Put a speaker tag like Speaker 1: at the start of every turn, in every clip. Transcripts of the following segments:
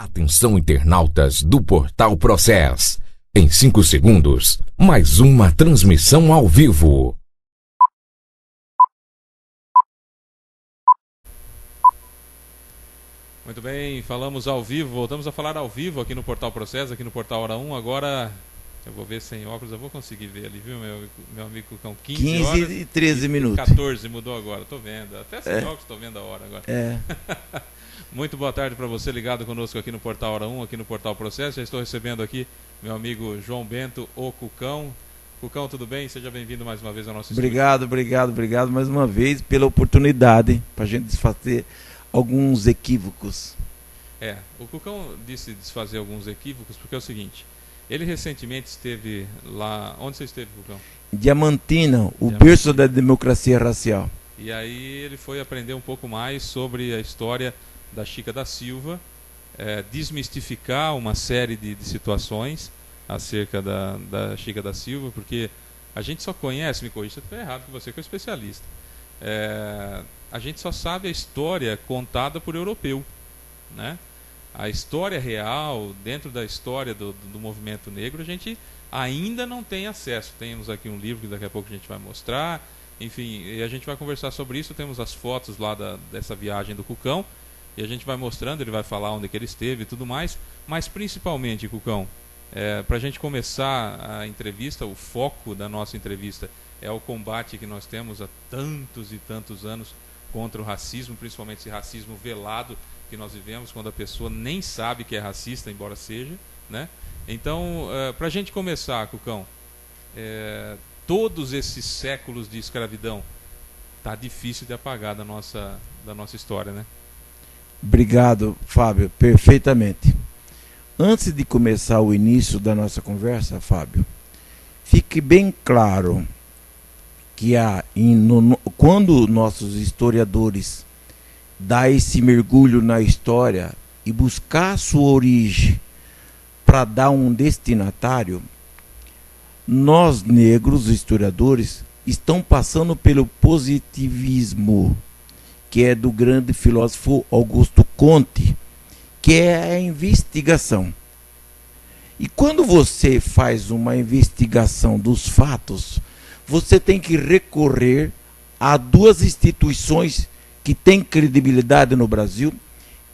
Speaker 1: Atenção, internautas do Portal Process. Em 5 segundos, mais uma transmissão ao vivo.
Speaker 2: Muito bem, falamos ao vivo, voltamos a falar ao vivo aqui no Portal Process, aqui no Portal Hora 1. Agora, eu vou ver sem óculos, eu vou conseguir ver ali, viu, meu amigo Cucão?
Speaker 3: 15
Speaker 2: horas
Speaker 3: e 13 minutos.
Speaker 2: 14 mudou agora, tô vendo. Até sem óculos tô vendo a hora agora. Muito boa tarde para você ligado conosco aqui no Portal Hora 1, aqui no Portal Process. Já estou recebendo aqui meu amigo João Bento, o Cucão. Cucão, tudo bem? Seja bem-vindo mais uma vez ao nosso estúdio.
Speaker 3: Obrigado mais uma vez pela oportunidade para a gente desfazer alguns equívocos.
Speaker 2: O Cucão disse desfazer alguns equívocos porque é o seguinte, ele recentemente esteve lá... Onde você esteve, Cucão?
Speaker 3: Diamantina, berço da democracia racial.
Speaker 2: E aí ele foi aprender um pouco mais sobre a história da Chica da Silva, desmistificar uma série de situações acerca da Chica da Silva, porque a gente só conhece, me corrija se eu estiver errado, que você que é especialista, a gente só sabe a história contada por europeu, né? A história real, dentro da história do movimento negro, a gente ainda não tem acesso. Temos aqui um livro que daqui a pouco a gente vai mostrar, enfim, e a gente vai conversar sobre isso. Temos as fotos lá dessa viagem do Cucão, e a gente vai mostrando, ele vai falar onde que ele esteve e tudo mais, mas principalmente, Cucão, para a gente começar a entrevista, o foco da nossa entrevista é o combate que nós temos há tantos e tantos anos contra o racismo, principalmente esse racismo velado que nós vivemos, quando a pessoa nem sabe que é racista, embora seja, né? Então, para a gente começar, Cucão, todos esses séculos de escravidão, tá difícil de apagar da nossa história, né?
Speaker 3: Obrigado, Fábio, perfeitamente. Antes de começar o início da nossa conversa, Fábio, fique bem claro que quando nossos historiadores dão esse mergulho na história e buscar a sua origem para dar um destinatário, nós negros, historiadores, estão passando pelo positivismo, que é do grande filósofo Augusto Comte, que é a investigação. E quando você faz uma investigação dos fatos, você tem que recorrer a duas instituições que têm credibilidade no Brasil,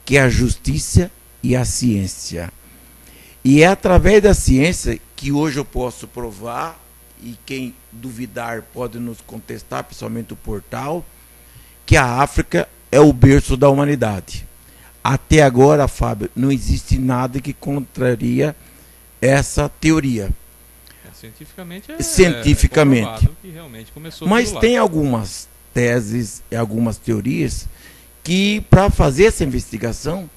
Speaker 3: que é a justiça e a ciência. E é através da ciência que hoje eu posso provar, e quem duvidar pode nos contestar, principalmente o portal, que a África é o berço da humanidade. Até agora, Fábio, não existe nada que contraria essa teoria. Cientificamente.
Speaker 2: Que realmente começou.
Speaker 3: Mas tem algumas teses e algumas teorias que, para fazer essa investigação,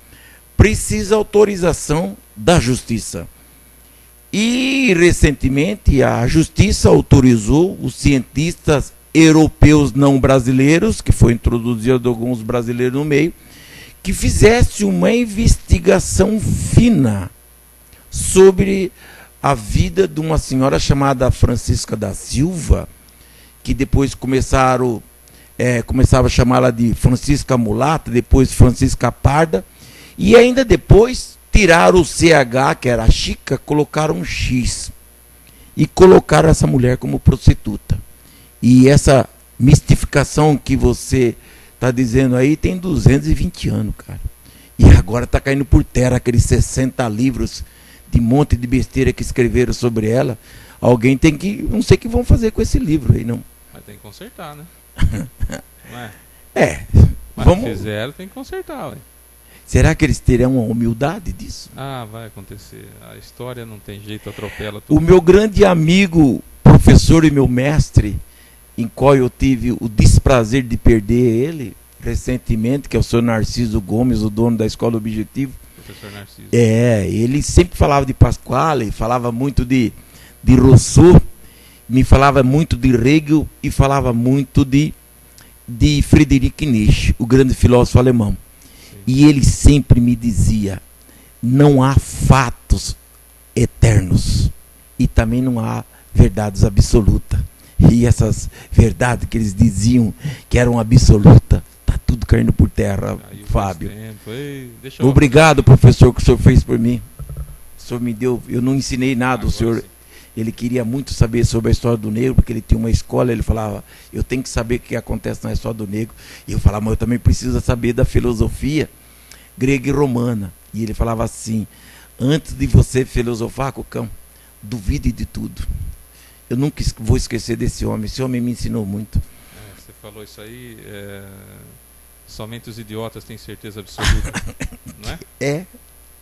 Speaker 3: precisa autorização da justiça. E, recentemente, a justiça autorizou os cientistas europeus não brasileiros, que foi introduzido alguns brasileiros no meio, que fizesse uma investigação fina sobre a vida de uma senhora chamada Francisca da Silva, que depois começava a chamá-la de Francisca Mulata, depois Francisca Parda, e ainda depois tiraram o CH, que era a Chica, colocaram um X, e colocaram essa mulher como prostituta. E essa mistificação que você está dizendo aí tem 220 anos, cara. E agora está caindo por terra aqueles 60 livros de monte de besteira que escreveram sobre ela. Alguém tem que... Não sei o que vão fazer com esse livro aí, não.
Speaker 2: Mas tem que consertar, né? Não Mas
Speaker 3: vamos...
Speaker 2: fizeram, tem que consertar, ué.
Speaker 3: Será que eles terão a humildade disso?
Speaker 2: Vai acontecer. A história não tem jeito, atropela tudo.
Speaker 3: O meu grande amigo, professor e meu mestre, em qual eu tive o desprazer de perder ele recentemente, que é o senhor Narciso Gomes, o dono da Escola Objetivo.
Speaker 2: Professor Narciso.
Speaker 3: Ele sempre falava de Pasquale, falava muito de Rousseau, me falava muito de Hegel e falava muito de Friedrich Nietzsche, o grande filósofo alemão. Sim. E ele sempre me dizia, não há fatos eternos e também não há verdades absolutas. E essas verdades que eles diziam que eram absolutas, está tudo caindo por terra,
Speaker 2: Caiu faz
Speaker 3: Fábio.
Speaker 2: tempo. Ei, deixa eu-
Speaker 3: Obrigado, professor, que o senhor fez por mim. O senhor me deu, eu não ensinei nada, o
Speaker 2: Agora
Speaker 3: senhor,
Speaker 2: sim.
Speaker 3: ele queria muito saber sobre a história do negro, porque ele tinha uma escola, ele falava, eu tenho que saber o que acontece na história do negro. E eu falava, mas eu também preciso saber da filosofia grega e romana. E ele falava assim, antes de você filosofar, Cocão, duvide de tudo. Eu nunca vou esquecer desse homem, esse homem me ensinou muito.
Speaker 2: Você falou isso aí. Somente os idiotas têm certeza absoluta. Não é?
Speaker 3: É,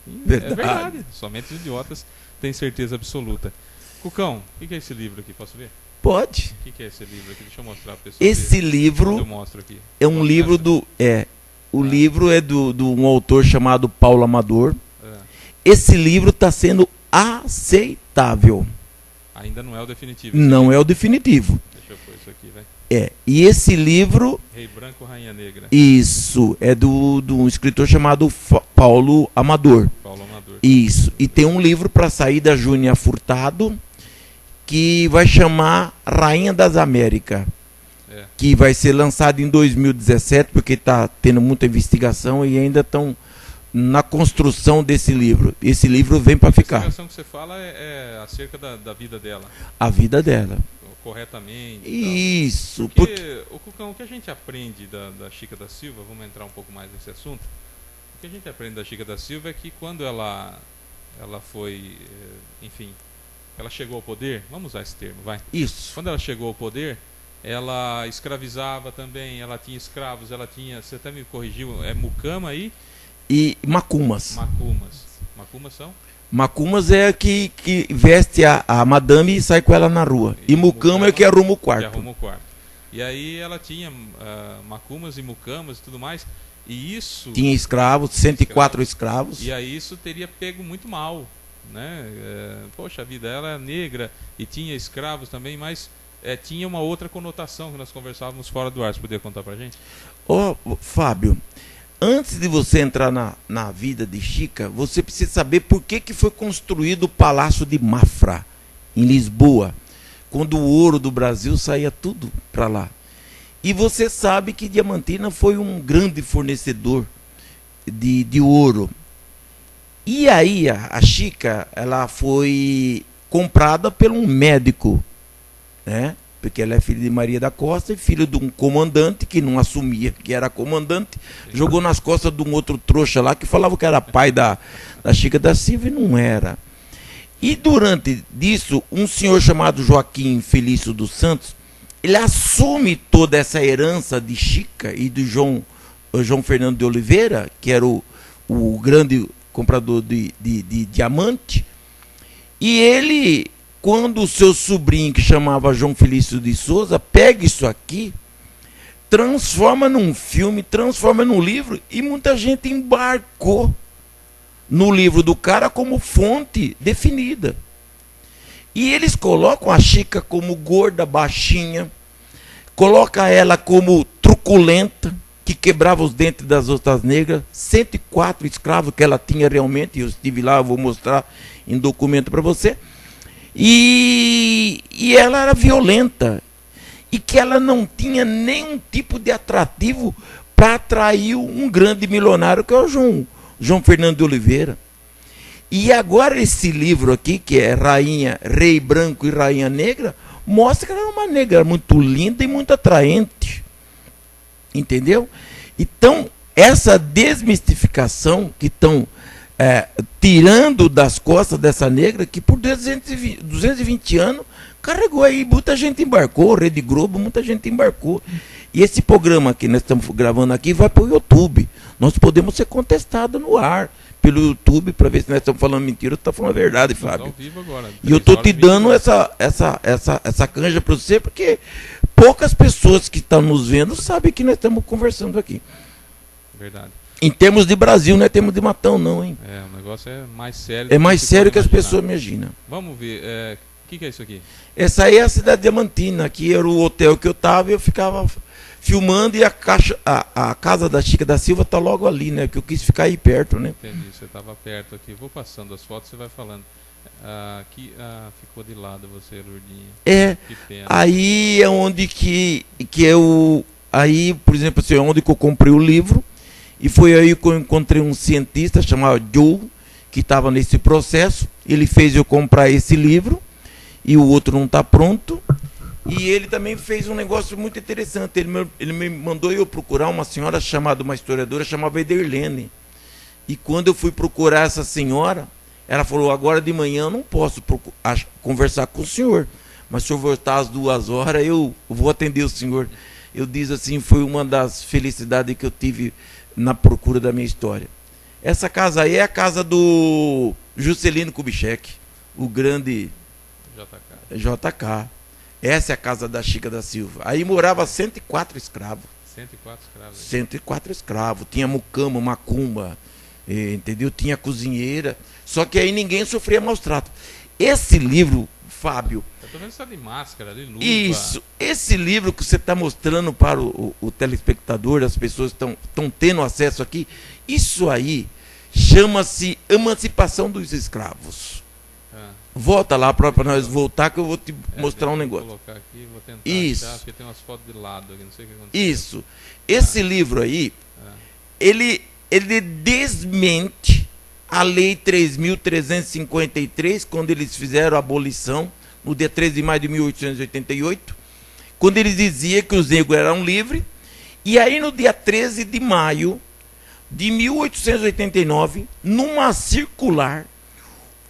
Speaker 2: Sim,
Speaker 3: verdade.
Speaker 2: É verdade. Somente os idiotas têm certeza absoluta. Cucão, o que é esse livro aqui? Posso ver?
Speaker 3: pode.
Speaker 2: O que é esse livro aqui? Deixa eu mostrar para o pessoal.
Speaker 3: Esse
Speaker 2: ver. Eu
Speaker 3: livro
Speaker 2: mostro aqui.
Speaker 3: é um
Speaker 2: Mostra
Speaker 3: livro
Speaker 2: essa?
Speaker 3: do... O livro é de um autor chamado Paulo Amador.
Speaker 2: É,
Speaker 3: Esse livro está sendo aceitável.
Speaker 2: ainda não é o definitivo. esse
Speaker 3: Não
Speaker 2: livro.
Speaker 3: é o definitivo.
Speaker 2: Deixa eu pôr isso aqui, vai.
Speaker 3: E esse livro,
Speaker 2: Rei Branco, Rainha Negra.
Speaker 3: isso, é de um escritor chamado Paulo Amador.
Speaker 2: Paulo Amador.
Speaker 3: Isso. E tem um livro para sair da Júnia Furtado, que vai chamar Rainha das Américas.
Speaker 2: É.
Speaker 3: Que vai ser lançado em 2017, porque está tendo muita investigação e ainda estão na construção desse livro. Esse livro vem para
Speaker 2: A
Speaker 3: ficar.
Speaker 2: investigação que você fala é acerca da vida dela,
Speaker 3: A vida dela.
Speaker 2: corretamente. e tal.
Speaker 3: Isso.
Speaker 2: Porque, o Cucão, o que a gente aprende da Chica da Silva, vamos entrar um pouco mais nesse assunto, o que a gente aprende da Chica da Silva é que quando ela foi, enfim, ela chegou ao poder, vamos usar esse termo, vai.
Speaker 3: Isso.
Speaker 2: Quando ela chegou ao poder, ela escravizava também, ela tinha escravos, ela tinha, você até me corrigiu, é mucama e
Speaker 3: E macumas.
Speaker 2: macumas. Macumas são?
Speaker 3: Macumas é a que veste a madame e sai com ela na rua. E mucama é que arruma o
Speaker 2: Que
Speaker 3: quarto.
Speaker 2: arruma o quarto. E aí ela tinha macumas e mucamas e tudo mais, e isso...
Speaker 3: Tinha escravos, 104 escravos.
Speaker 2: E aí isso teria pego muito mal, né? Poxa vida, ela é negra e tinha escravos também, mas tinha uma outra conotação que nós conversávamos fora do ar. Você poderia contar pra gente?
Speaker 3: Ô, Fábio, antes de você entrar na vida de Chica, você precisa saber por que foi construído o Palácio de Mafra, em Lisboa, quando o ouro do Brasil saía tudo para lá. E você sabe que Diamantina foi um grande fornecedor de ouro. E aí a Chica, ela foi comprada por um médico, né? Porque ela é filha de Maria da Costa e filho de um comandante que não assumia que era comandante, jogou nas costas de um outro trouxa lá que falava que era pai da Chica da Silva e não era. E durante disso, um senhor chamado Joaquim Felício dos Santos, ele assume toda essa herança de Chica e do João Fernando de Oliveira, que era o grande comprador de diamante, e ele, quando o seu sobrinho, que chamava João Felício de Souza, pega isso aqui, transforma num filme, transforma num livro, e muita gente embarcou no livro do cara como fonte definida. E eles colocam a Chica como gorda, baixinha, coloca ela como truculenta, que quebrava os dentes das outras negras, 104 escravos que ela tinha realmente, eu estive lá, eu vou mostrar em documento para você. E ela era violenta, e que ela não tinha nenhum tipo de atrativo para atrair um grande milionário, que é o João Fernando de Oliveira. E agora esse livro aqui, que é Rei Branco e Rainha Negra, mostra que ela era uma negra muito linda e muito atraente. Entendeu? Então, essa desmistificação que estão tirando das costas dessa negra, que por 220 anos carregou aí, muita gente embarcou, Rede Globo, muita gente embarcou. E esse programa que nós estamos gravando aqui vai para o YouTube. Nós podemos ser contestados no ar, pelo YouTube, para ver se nós estamos falando mentira ou está falando a verdade, Fábio.
Speaker 2: Ao vivo agora,
Speaker 3: E eu estou te
Speaker 2: 3 horas e
Speaker 3: dando
Speaker 2: 20.
Speaker 3: essa canja para você, porque poucas pessoas que estão nos vendo sabem que nós estamos conversando aqui.
Speaker 2: Verdade.
Speaker 3: Em termos de Brasil, não é termos de Matão, não, hein?
Speaker 2: O negócio é mais sério.
Speaker 3: É mais
Speaker 2: se
Speaker 3: sério
Speaker 2: pode
Speaker 3: que as
Speaker 2: imaginar.
Speaker 3: pessoas imaginam.
Speaker 2: Vamos ver. O que é isso aqui?
Speaker 3: Essa aí é a cidade de Diamantina, aqui era o hotel que eu estava e eu ficava filmando, e a casa da Chica da Silva está logo ali, né? Que eu quis ficar aí perto, né?
Speaker 2: Entendi, você estava perto aqui. Vou passando as fotos, você vai falando. Aqui, ficou de lado você, Lourdinha.
Speaker 3: É,
Speaker 2: Que pena.
Speaker 3: aí é onde que é o Aí, por exemplo, assim, onde que eu comprei o livro, e foi aí que eu encontrei um cientista chamado Joe, que estava nesse processo. Ele fez eu comprar esse livro, e o outro não está pronto. E ele também fez um negócio muito interessante. Ele me mandou eu procurar uma senhora chamada, uma historiadora chamada Ederlene. E quando eu fui procurar essa senhora, ela falou: agora de manhã eu não posso conversar com o senhor, mas se o senhor voltar às 2 horas, eu vou atender o senhor. Eu disse assim, foi uma das felicidades que eu tive na procura da minha história. Essa casa aí é a casa do Juscelino Kubitschek, o grande JK. Essa é a casa da Chica da Silva. Aí morava 104 escravos.
Speaker 2: 104 escravos.
Speaker 3: 104 escravos. Tinha mucama, macumba, entendeu? Tinha cozinheira. Só que aí ninguém sofria maus tratos. Esse livro, Fábio...
Speaker 2: Eu tô vendo só de máscara, de luva.
Speaker 3: Isso. Esse livro que você está mostrando para o telespectador, as pessoas estão tendo acesso aqui, isso aí chama-se Emancipação dos Escravos. Volta lá para nós voltar, que eu vou te mostrar um negócio.
Speaker 2: Vou colocar aqui, vou tentar
Speaker 3: isso.
Speaker 2: achar, porque tem umas fotos de lado aqui, não sei o que aconteceu.
Speaker 3: Isso. Esse livro aí, ele desmente a Lei 3.353, quando eles fizeram a abolição, no dia 13 de maio de 1888, quando eles diziam que os negros eram livres. E aí, no dia 13 de maio de 1889, numa circular,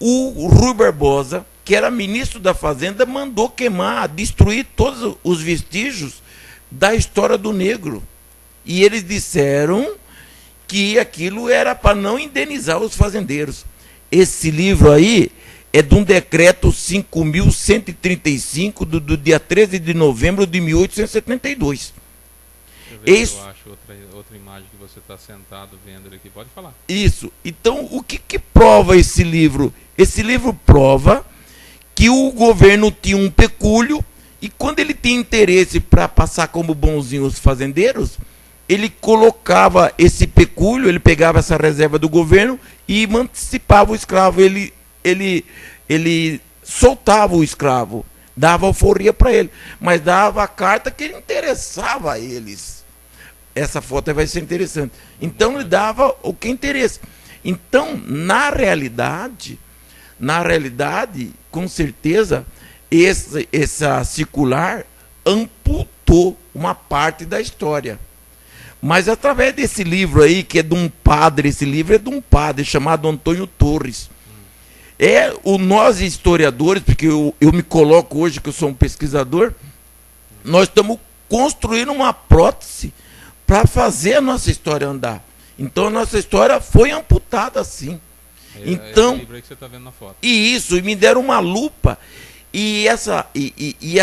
Speaker 3: o Rui Barbosa, que era ministro da Fazenda, mandou queimar, destruir todos os vestígios da história do negro. E eles disseram que aquilo era para não indenizar os fazendeiros. Esse livro aí é de um decreto 5.135 do dia 13 de novembro de 1872.
Speaker 2: Deixa eu ver se eu acho outra imagem que você está sentado vendo ele aqui. Pode falar.
Speaker 3: Isso. Então, o que prova esse livro? Esse livro prova que o governo tinha um pecúlio, e quando ele tinha interesse para passar como bonzinho os fazendeiros, ele colocava esse pecúlio, ele pegava essa reserva do governo e emancipava o escravo. Ele soltava o escravo, dava alforria para ele, mas dava a carta que interessava a eles. Essa foto vai ser interessante. Então ele dava o que interessa. Então, na realidade, com certeza, essa circular amputou uma parte da história. Mas através desse livro aí, que é de um padre, esse livro é de um padre chamado Antônio Torres. Nós historiadores, porque eu me coloco hoje que eu sou um pesquisador, nós estamos construindo uma prótese para fazer a nossa história andar. Então a nossa história foi amputada assim.
Speaker 2: Então, esse livro aí que você está vendo na foto.
Speaker 3: E me deram uma lupa. E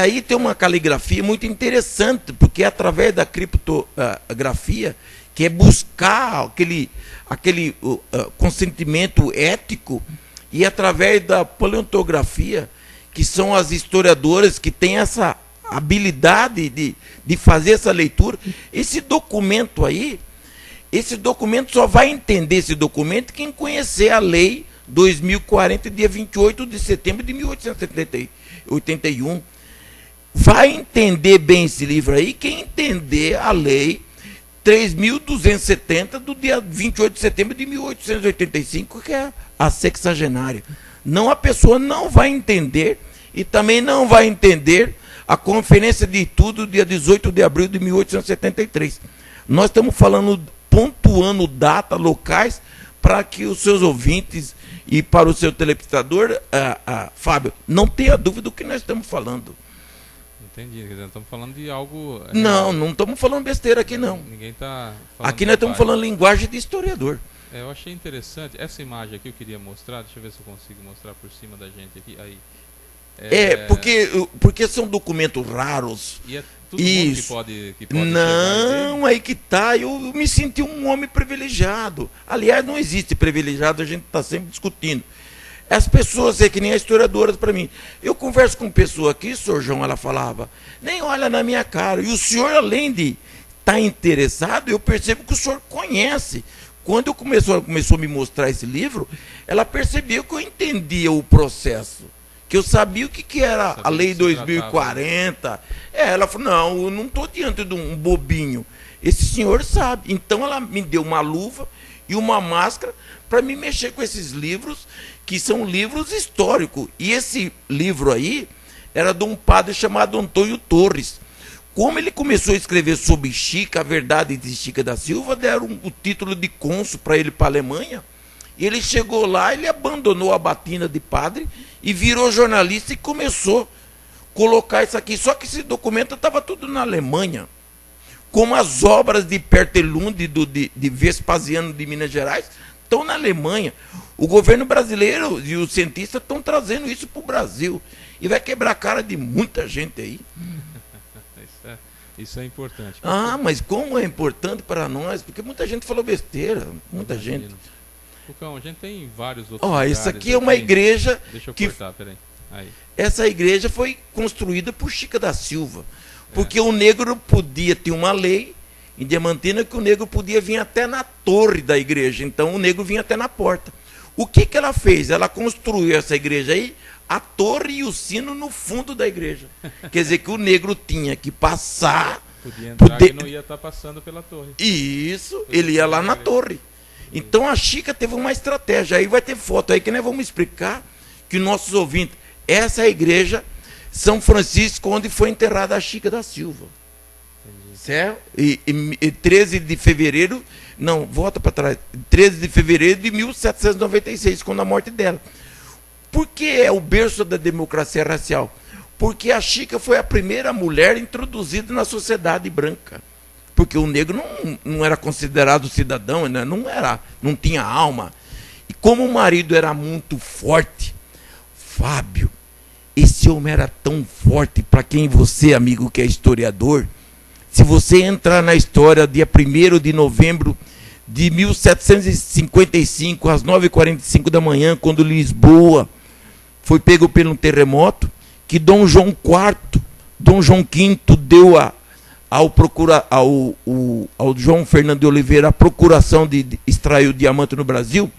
Speaker 3: aí tem uma caligrafia muito interessante, porque é através da criptografia, que é buscar aquele consentimento ético, e através da paleontografia, que são as historiadoras que têm essa habilidade de fazer essa leitura. Esse documento só vai entender esse documento quem conhecer a Lei 2040, dia 28 de setembro de 1881. Vai entender bem esse livro aí quem entender a Lei 3.270 do dia 28 de setembro de 1885, que é a sexagenária. Não, a pessoa não vai entender, e também não vai entender a Conferência de Estudo do dia 18 de abril de 1873. Nós estamos falando, pontuando datas locais, para que os seus ouvintes e para o seu telespectador, Fábio, não tenha dúvida do que nós estamos falando.
Speaker 2: Entendi, quer dizer, estamos falando de algo...
Speaker 3: Não estamos falando besteira aqui, não.
Speaker 2: Ninguém está falando...
Speaker 3: Aqui nós estamos falando linguagem de historiador.
Speaker 2: Eu achei interessante, essa imagem aqui eu queria mostrar, deixa eu ver se eu consigo mostrar por cima da gente aqui, aí.
Speaker 3: Porque são documentos raros.
Speaker 2: E é todo mundo que pode
Speaker 3: não, aí que tá, eu me senti um homem privilegiado. Aliás, não existe privilegiado, a gente está sempre discutindo. As pessoas, que nem as historiadoras para mim. Eu converso com pessoa aqui, senhor João, ela falava, nem olha na minha cara. E o senhor, além de estar interessado, eu percebo que o senhor conhece. Quando começou a me mostrar esse livro, ela percebeu que eu entendia o processo. que eu sabia o que era
Speaker 2: Sabia
Speaker 3: a Lei
Speaker 2: do que se
Speaker 3: 2040. Ela falou, não, eu não estou diante de um bobinho. Esse senhor sabe. Então ela me deu uma luva e uma máscara para me mexer com esses livros, que são livros históricos. E esse livro aí era de um padre chamado Antônio Torres. Como ele começou a escrever sobre Chica, a verdade de Chica da Silva, deram o título de cônsul para ele para a Alemanha. E ele chegou lá, ele abandonou a batina de padre e virou jornalista e começou a colocar isso aqui. Só que esse documento estava tudo na Alemanha. Como as obras de Pertelund, de Vespasiano de Minas Gerais, estão na Alemanha. O governo brasileiro e os cientistas estão trazendo isso para o Brasil. E vai quebrar a cara de muita gente aí.
Speaker 2: Isso é importante.
Speaker 3: Ah, mas como é importante para nós? Porque muita gente falou besteira. Muita gente.
Speaker 2: Cucão, a gente tem vários outros.
Speaker 3: Ó, isso aqui é uma igreja.
Speaker 2: Deixa eu
Speaker 3: que
Speaker 2: cortar, peraí. Aí.
Speaker 3: Essa igreja foi construída por Chica da Silva. Porque o negro podia ter uma lei em Diamantina que o negro podia vir até na torre da igreja. Então o negro vinha até na porta. O que ela fez? Ela construiu essa igreja aí, a torre e o sino no fundo da igreja. Quer dizer que o negro tinha que passar.
Speaker 2: Podia entrar e não ia estar passando pela torre.
Speaker 3: Isso, ele ia lá na torre. Então a Chica teve uma estratégia. Aí vai ter foto aí que nós vamos explicar que nossos ouvintes. Essa é a igreja São Francisco, onde foi enterrada a Chica da Silva. Entendi. Certo? E 13 de fevereiro, não, volta para trás, 13 de fevereiro de 1796, quando a morte dela. Por que é o berço da democracia racial? Porque a Chica foi a primeira mulher introduzida na sociedade branca. Porque o negro não era considerado cidadão, né? Não tinha alma. E como o marido era muito forte, Fábio, esse homem era tão forte, para quem você, amigo, que é historiador, se você entrar na história, dia 1º de novembro de 1755, às 9h45 da manhã, quando Lisboa foi pego pelo terremoto, que Dom João IV, Dom João V deu ao João Fernando de Oliveira a procuração de extrair o diamante no Brasil,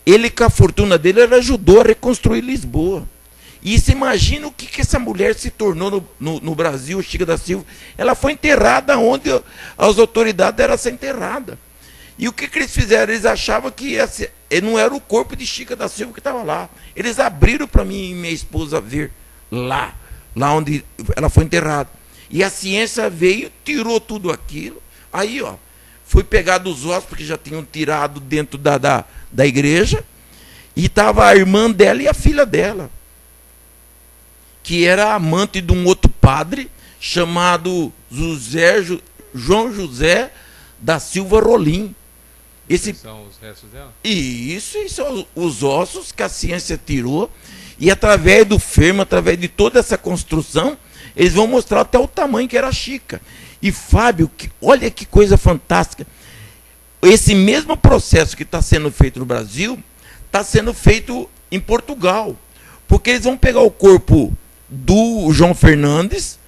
Speaker 3: ele, com a fortuna dele, ele ajudou a reconstruir Lisboa. E você imagina o que essa mulher se tornou no Brasil, Chica da Silva. Ela foi enterrada onde as autoridades eram ser enterrada. E o que eles fizeram? Eles achavam que não era o corpo de Chica da Silva que estava lá. Eles abriram para mim e minha esposa ver lá onde ela foi enterrada. E a ciência veio, tirou tudo aquilo. Aí, ó, foi pegado os ossos, porque já tinham tirado dentro da igreja. E estava a irmã dela e a filha dela, que era amante de um outro padre, chamado João José da Silva Rolim.
Speaker 2: Esses são os restos dela?
Speaker 3: Isso são os ossos que a ciência tirou, e através do fermo, através de toda essa construção, eles vão mostrar até o tamanho que era a Chica. E Fábio, olha que coisa fantástica, esse mesmo processo que está sendo feito no Brasil, está sendo feito em Portugal, porque eles vão pegar o corpo do João Fernandes,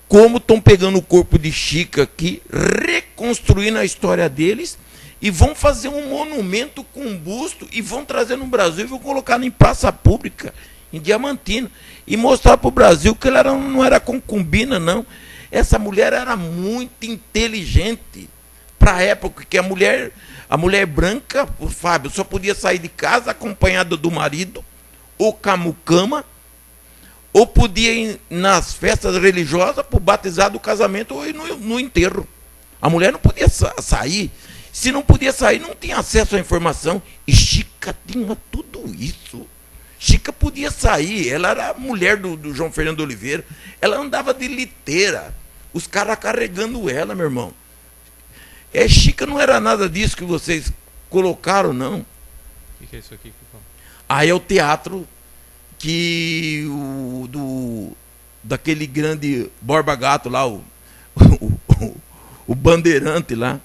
Speaker 3: como estão pegando o corpo de Chica aqui, reconstruindo a história deles, e vão fazer um monumento com um busto, e vão trazer no Brasil, e vão colocar em praça pública, em Diamantina, e mostrar para o Brasil que ela não era concubina, não. Essa mulher era muito inteligente para a época, que a mulher branca, o Fábio, só podia sair de casa acompanhada do marido, ou camucama, ou podia ir nas festas religiosas para o batizado, do casamento, ou ir no enterro. A mulher não podia sair. Se não podia sair, não tinha acesso à informação. E Chica tinha tudo isso. Chica podia sair. Ela era a mulher do João Fernando Oliveira. Ela andava de liteira. Os caras carregando ela, meu irmão. Chica não era nada disso que vocês colocaram, não.
Speaker 2: O que é isso aqui?
Speaker 3: Aí é o teatro daquele grande Borba Gato lá, o Bandeirante lá.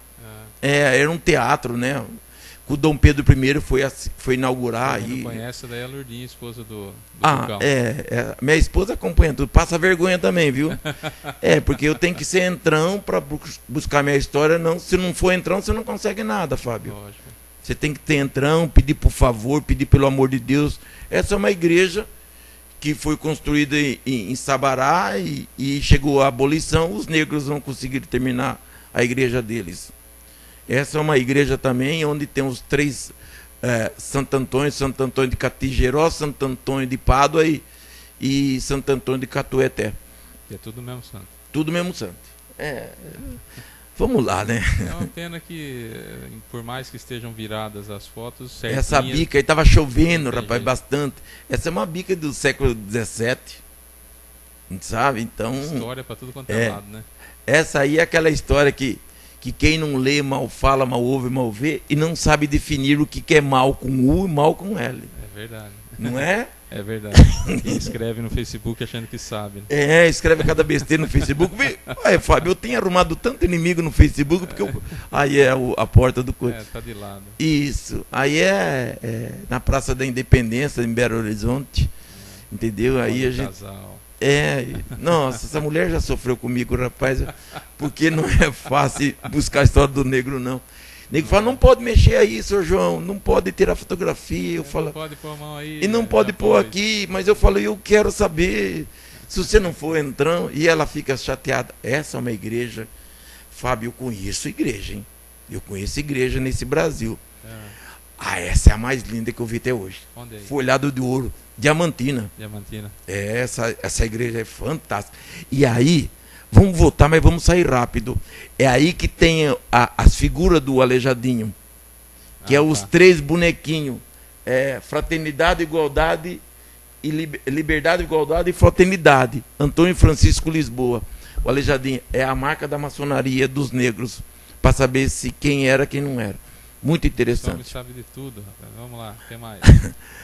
Speaker 3: Era um teatro, né? O Dom Pedro I foi inaugurar.
Speaker 2: Quem não conhece, daí é a Lourdinha, esposa do
Speaker 3: Cucão. Minha esposa acompanha tudo. Passa vergonha também, viu? Porque eu tenho que ser entrão para buscar minha história. Não, se não for entrão, você não consegue nada, Fábio. Lógico. Você tem que ter entrão, pedir por favor, pedir pelo amor de Deus. Essa é uma igreja que foi construída em Sabará e chegou à abolição, os negros não conseguiram terminar a igreja deles. Essa é uma igreja também onde tem os três Santo Antônio de Catigeró, Santo Antônio de Pádua e Santo Antônio de Catueté.
Speaker 2: Que é tudo mesmo santo.
Speaker 3: Tudo mesmo santo. Vamos lá, né?
Speaker 2: É uma pena que, por mais que estejam viradas as fotos, certinhas,
Speaker 3: essa bica aí estava chovendo,
Speaker 2: Entendi.
Speaker 3: rapaz, bastante. Essa é uma bica do século XVII, sabe? Então,
Speaker 2: história para tudo quanto é lado, né?
Speaker 3: essa aí é aquela história que quem não lê, mal fala, mal ouve, mal vê, e não sabe definir o que é mal com U e mal com L.
Speaker 2: É verdade.
Speaker 3: Não é?
Speaker 2: É verdade. Quem escreve no Facebook achando que sabe.
Speaker 3: Escreve cada besteira no Facebook. Ué, Fábio, eu tenho arrumado tanto inimigo no Facebook, porque aí é a porta do coisa.
Speaker 2: Tá de lado.
Speaker 3: Isso. Aí na Praça da Independência, em Belo Horizonte. Entendeu? Aí a gente.
Speaker 2: Casal.
Speaker 3: Nossa, essa mulher já sofreu comigo, rapaz, porque não é fácil buscar a história do negro, não. O nego fala, não pode mexer aí, senhor João, não pode tirar fotografia. Eu falo,
Speaker 2: não pode pôr a mão aí.
Speaker 3: e não pode pôr aqui, mas eu falo, eu quero saber, se você não for entrando, e ela fica chateada. Essa é uma igreja, Fábio, eu conheço igreja, hein? Eu conheço igreja nesse Brasil. Essa é a mais linda que eu vi até hoje.
Speaker 2: Onde é?
Speaker 3: Folhado de ouro. Diamantina. Essa igreja é fantástica. E aí, vamos voltar, mas vamos sair rápido. É aí que tem as figuras do Aleijadinho, que os três bonequinhos. Fraternidade, igualdade, e liberdade, igualdade e fraternidade. Antônio Francisco Lisboa. O Aleijadinho é a marca da maçonaria dos negros, para saber se quem era, quem não era. Muito interessante.
Speaker 2: O sabe de tudo, rapaz. Vamos lá, o que mais?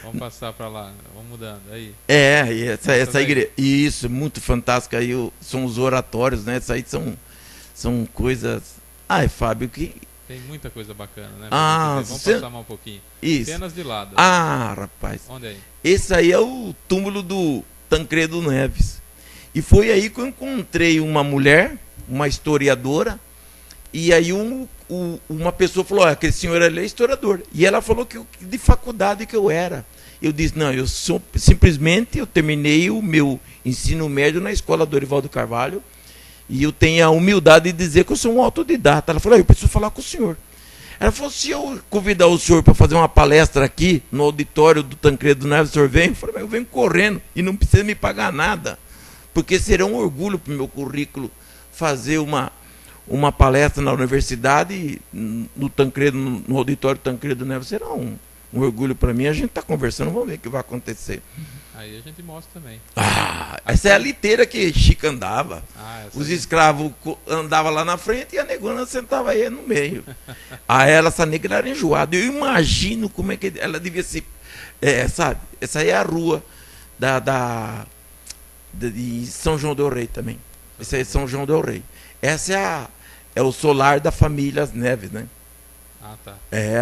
Speaker 2: Vamos passar para lá, vamos mudando. Aí.
Speaker 3: Essa igreja. Isso, muito fantástica. Aí são os oratórios, né? Isso aí são coisas. Fábio, que.
Speaker 2: Tem muita coisa bacana, né? Vamos passar mais um pouquinho.
Speaker 3: Isso.
Speaker 2: Cenas de lado.
Speaker 3: Rapaz.
Speaker 2: Onde é aí?
Speaker 3: Esse aí é o túmulo do Tancredo Neves. E foi aí que eu encontrei uma mulher, uma historiadora, e aí uma pessoa falou, aquele senhor ali é historiador. E ela falou que de faculdade que eu era. Eu disse, não, eu terminei o meu ensino médio na escola Dorival do Carvalho, e eu tenho a humildade de dizer que eu sou um autodidata. Ela falou, eu preciso falar com o senhor. Ela falou, se eu convidar o senhor para fazer uma palestra aqui no auditório do Tancredo Neves, o senhor vem? Eu falei, mas eu venho correndo e não precisa me pagar nada, porque será um orgulho para o meu currículo fazer uma palestra na universidade, no auditório Tancredo Neves. Será um orgulho para mim. A gente está conversando, vamos ver o que vai acontecer.
Speaker 2: Aí a gente mostra também.
Speaker 3: Essa é a liteira que Chica andava. Os escravos andavam lá na frente e a negona sentava aí no meio. Essa negra era enjoada. Eu imagino como é que ela devia ser. Sabe? Essa aí é a rua de São João del Rei também. Essa aí é São João del Rei. Essa é o solar da família Neves, né?
Speaker 2: Tá.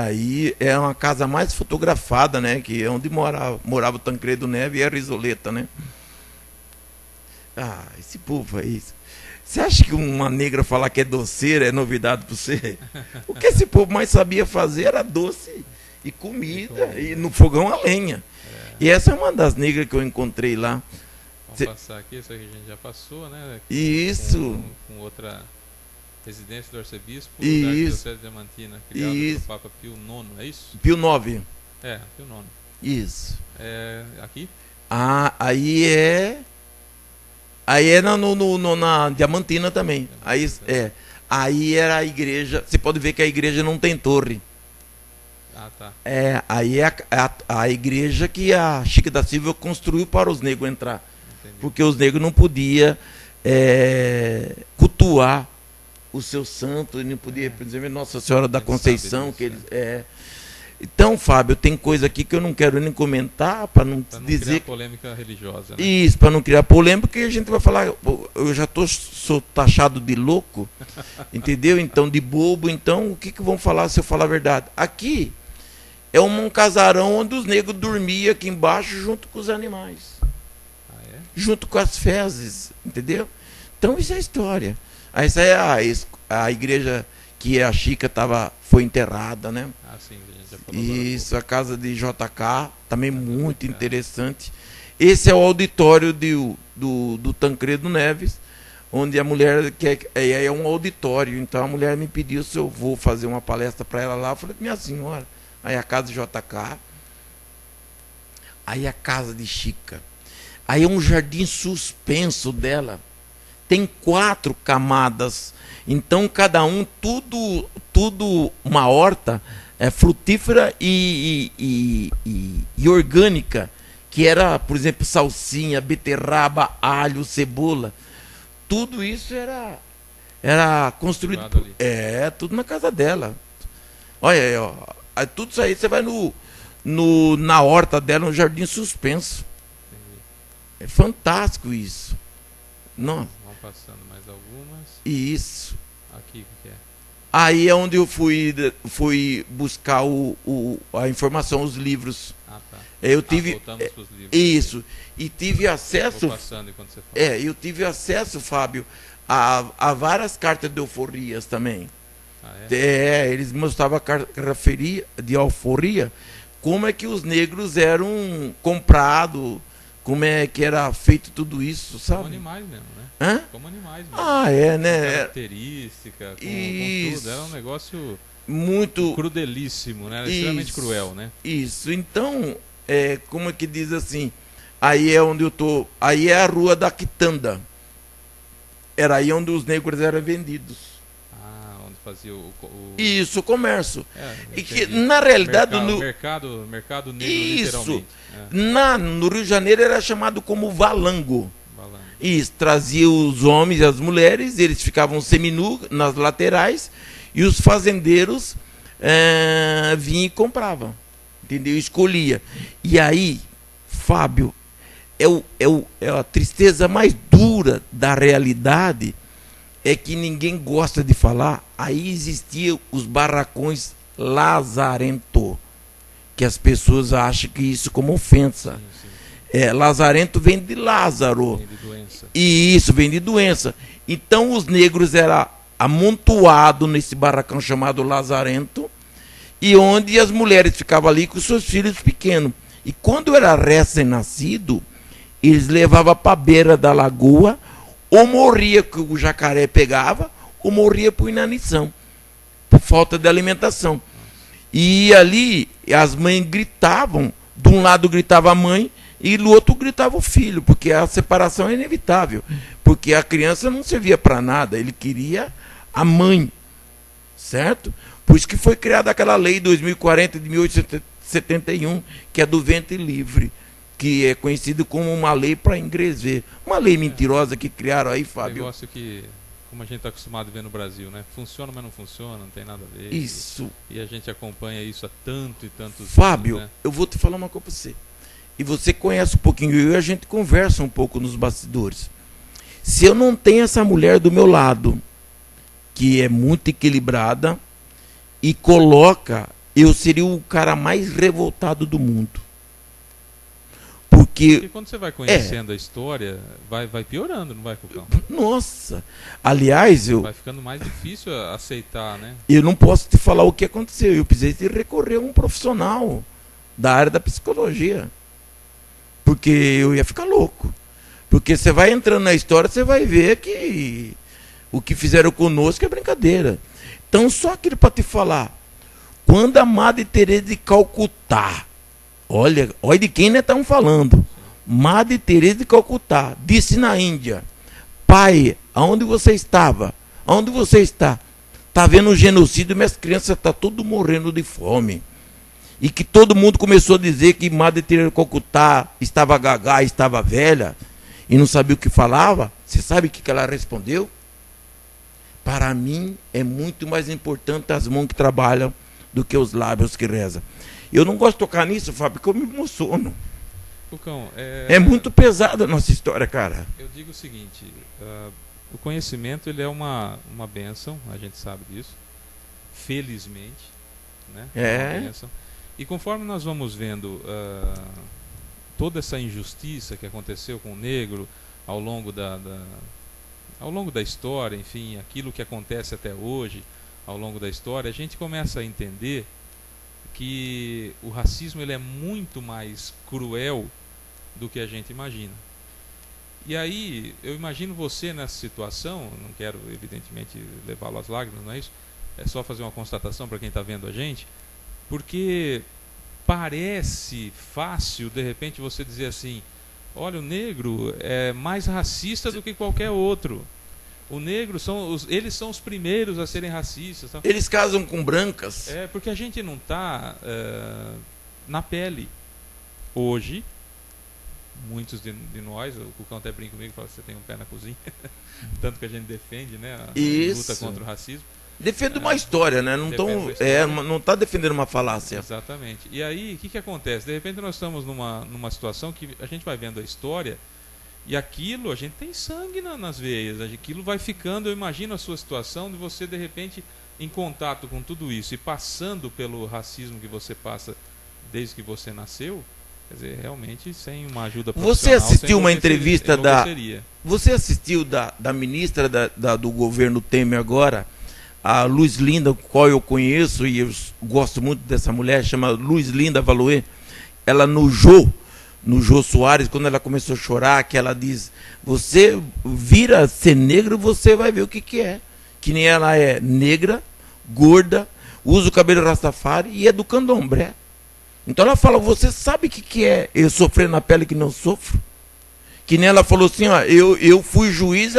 Speaker 3: Aí é uma casa mais fotografada, né? Que é onde morava o Tancredo Neves e a Risoleta, né? Esse povo aí. Você acha que uma negra falar que é doceira é novidade para você? O que esse povo mais sabia fazer era doce e comida, e no fogão a lenha. E essa é uma das negras que eu encontrei lá.
Speaker 2: Vamos passar aqui, isso aqui a gente já passou, né?
Speaker 3: Isso.
Speaker 2: Com outra residência do arcebispo da
Speaker 3: Isso.
Speaker 2: Arquidiocese de Diamantina, criada pelo Papa Pio IX, é isso?
Speaker 3: Pio IX.
Speaker 2: Pio IX.
Speaker 3: Isso.
Speaker 2: Aqui?
Speaker 3: Aí é na Diamantina também. Aí era a igreja. Você pode ver que a igreja não tem torre.
Speaker 2: Tá.
Speaker 3: Aí é a igreja que a Chica da Silva construiu para os negros entrar. Entendi. Porque os negros não podiam cultuar o seu santo, não podia, por exemplo, Nossa Senhora da Conceição. Então, Fábio, tem coisa aqui que eu não quero nem comentar, para não dizer.
Speaker 2: Criar polêmica religiosa, né?
Speaker 3: Isso, para não criar polêmica, porque a gente vai falar. Eu já sou taxado de louco, entendeu? Então, de bobo. Então, o que vão falar se eu falar a verdade? Aqui é um casarão onde os negros dormiam aqui embaixo junto com os animais. Junto com as fezes, entendeu? Então, isso é história. Essa é a igreja que a Chica foi enterrada, né?
Speaker 2: Sim, a gente já falou.
Speaker 3: Isso, a casa de JK, também muito interessante. Esse é o auditório do Tancredo Neves, onde a mulher quer. É um auditório, então a mulher me pediu se eu vou fazer uma palestra para ela lá. Eu falei, minha senhora, aí a casa JK, aí a casa de Chica, aí é um jardim suspenso dela, tem 4 camadas, então cada um, tudo uma horta frutífera e orgânica, que era, por exemplo, salsinha, beterraba, alho, cebola. Tudo isso era construído. Tudo na casa dela. Olha aí, ó. Tudo isso aí, você vai na horta dela, no jardim suspenso. É fantástico isso. Não.
Speaker 2: Vão passando mais algumas.
Speaker 3: Isso.
Speaker 2: Aqui, o que é?
Speaker 3: Aí é onde eu fui buscar a informação, os livros.
Speaker 2: Ah, tá.
Speaker 3: Eu tive
Speaker 2: voltamos pros livros.
Speaker 3: isso. E tive acesso.
Speaker 2: Vou passando enquanto você fala.
Speaker 3: Eu tive acesso, Fábio, a várias cartas de alforrias também.
Speaker 2: Ah, é?
Speaker 3: Eles mostravam a carta de alforria, como é que os negros eram comprados, como é que era feito tudo isso, sabe?
Speaker 2: Como animais mesmo, né?
Speaker 3: Hã?
Speaker 2: Como animais mesmo.
Speaker 3: Ah, né?
Speaker 2: Característica, com tudo. Era um negócio
Speaker 3: muito
Speaker 2: crudelíssimo, né? Era extremamente cruel, né?
Speaker 3: Isso. Então, como é que diz assim? Aí é onde eu tô. Aí é a rua da Quitanda. Era aí onde os negros eram vendidos.
Speaker 2: Ah, onde fazia o
Speaker 3: Isso, o comércio. E que,
Speaker 2: entendi.
Speaker 3: na realidade,
Speaker 2: mercado negro,
Speaker 3: isso.
Speaker 2: literalmente.
Speaker 3: No Rio de Janeiro era chamado como valango.
Speaker 2: Balanço.
Speaker 3: Isso, trazia os homens e as mulheres, eles ficavam seminus nas laterais, e os fazendeiros vinham e compravam. Entendeu? Escolhia. E aí, Fábio, é a tristeza mais dura da realidade, é que ninguém gosta de falar. Aí existiam os barracões lazarento, que as pessoas acham que isso como ofensa. Sim. Lazarento vem de Lázaro. Vem de doença. E isso, vem de doença. Então os negros eram amontoados nesse barracão chamado lazarento, e onde as mulheres ficavam ali com seus filhos pequenos. E quando era recém-nascido, eles levavam para a beira da lagoa, ou morria que o jacaré pegava, ou morria por inanição, por falta de alimentação. E ali as mães gritavam, de um lado gritava a mãe e do outro gritava o filho, porque a separação é inevitável, porque a criança não servia para nada, ele queria a mãe, certo? Por isso que foi criada aquela lei 2040 de 1871, que é do ventre livre, que é conhecido como uma lei para engrever. Uma lei mentirosa que criaram aí, Fábio.
Speaker 2: Um negócio que, como a gente está acostumado a ver no Brasil, né? Funciona, mas não funciona, não tem nada a ver.
Speaker 3: Isso.
Speaker 2: E a gente acompanha isso há tanto e tantos anos.
Speaker 3: Fábio,
Speaker 2: né?
Speaker 3: Eu vou te falar uma coisa para você. E você conhece um pouquinho, eu e a gente conversa um pouco nos bastidores. Se eu não tenho essa mulher do meu lado, que é muito equilibrada, e coloca, eu seria o cara mais revoltado do mundo. Porque
Speaker 2: quando você vai conhecendo a história, vai piorando, não vai, Cucão?
Speaker 3: Nossa! Aliás,
Speaker 2: vai ficando mais difícil aceitar, né?
Speaker 3: Eu não posso te falar o que aconteceu. Eu precisei recorrer a um profissional da área da psicologia. Porque eu ia ficar louco. Porque você vai entrando na história, você vai ver que o que fizeram conosco é brincadeira. Então, só aquilo para te falar. Quando a Madre Teresa de Calcutá, olha de quem nós estamos falando. Madre Teresa de Calcutá disse na Índia: pai, aonde você estava? Aonde você está? Está vendo um genocídio, minhas crianças estão todas morrendo de fome. E que todo mundo começou a dizer que Madre Teresa de Calcutá estava gaga, estava velha, e não sabia o que falava. Você sabe o que ela respondeu? Para mim é muito mais importante as mãos que trabalham do que os lábios que rezam. Eu não gosto de tocar nisso, Fábio, porque eu me emociono.
Speaker 2: Cucão,
Speaker 3: é muito pesada a nossa história, cara.
Speaker 2: Eu digo o seguinte, o conhecimento ele é uma bênção, a gente sabe disso, felizmente, né? É uma bênção. E conforme nós vamos vendo toda essa injustiça que aconteceu com o negro ao longo da história, enfim, aquilo que acontece até hoje ao longo da história, a gente começa a entender que o racismo ele é muito mais cruel do que a gente imagina. E aí, eu imagino você nessa situação, não quero evidentemente levá-lo às lágrimas, não é isso? É só fazer uma constatação para quem está vendo a gente, porque parece fácil, de repente, você dizer assim, olha, o negro é mais racista do que qualquer outro. O negro, eles são os primeiros a serem racistas. Tá?
Speaker 3: Eles casam com brancas.
Speaker 2: Porque a gente não está na pele. Hoje, muitos de nós, o Cucão até brinca comigo e fala que você tem um pé na cozinha, tanto que a gente defende, né, a luta contra o racismo.
Speaker 3: Defende uma história, né? Não está defendendo uma falácia.
Speaker 2: Exatamente. E aí, o que acontece? De repente nós estamos numa situação que a gente vai vendo a história e aquilo, a gente tem sangue nas veias, aquilo vai ficando, eu imagino a sua situação de você, de repente, em contato com tudo isso e passando pelo racismo que você passa desde que você nasceu, quer dizer, realmente sem uma ajuda profissional.
Speaker 3: Você assistiu uma entrevista Você assistiu da ministra do governo Temer agora, a Luz Linda, qual eu conheço e eu gosto muito dessa mulher, chama Luz Linda Valoé. Ela no Jô Soares, quando ela começou a chorar, que ela diz, você vira ser negro, você vai ver o que é. Que nem ela é negra, gorda, usa o cabelo rastafari e é do candomblé. Então ela fala, você sabe o que é eu sofrer na pele que não sofro? Que nem ela falou assim, ó, eu fui juiz,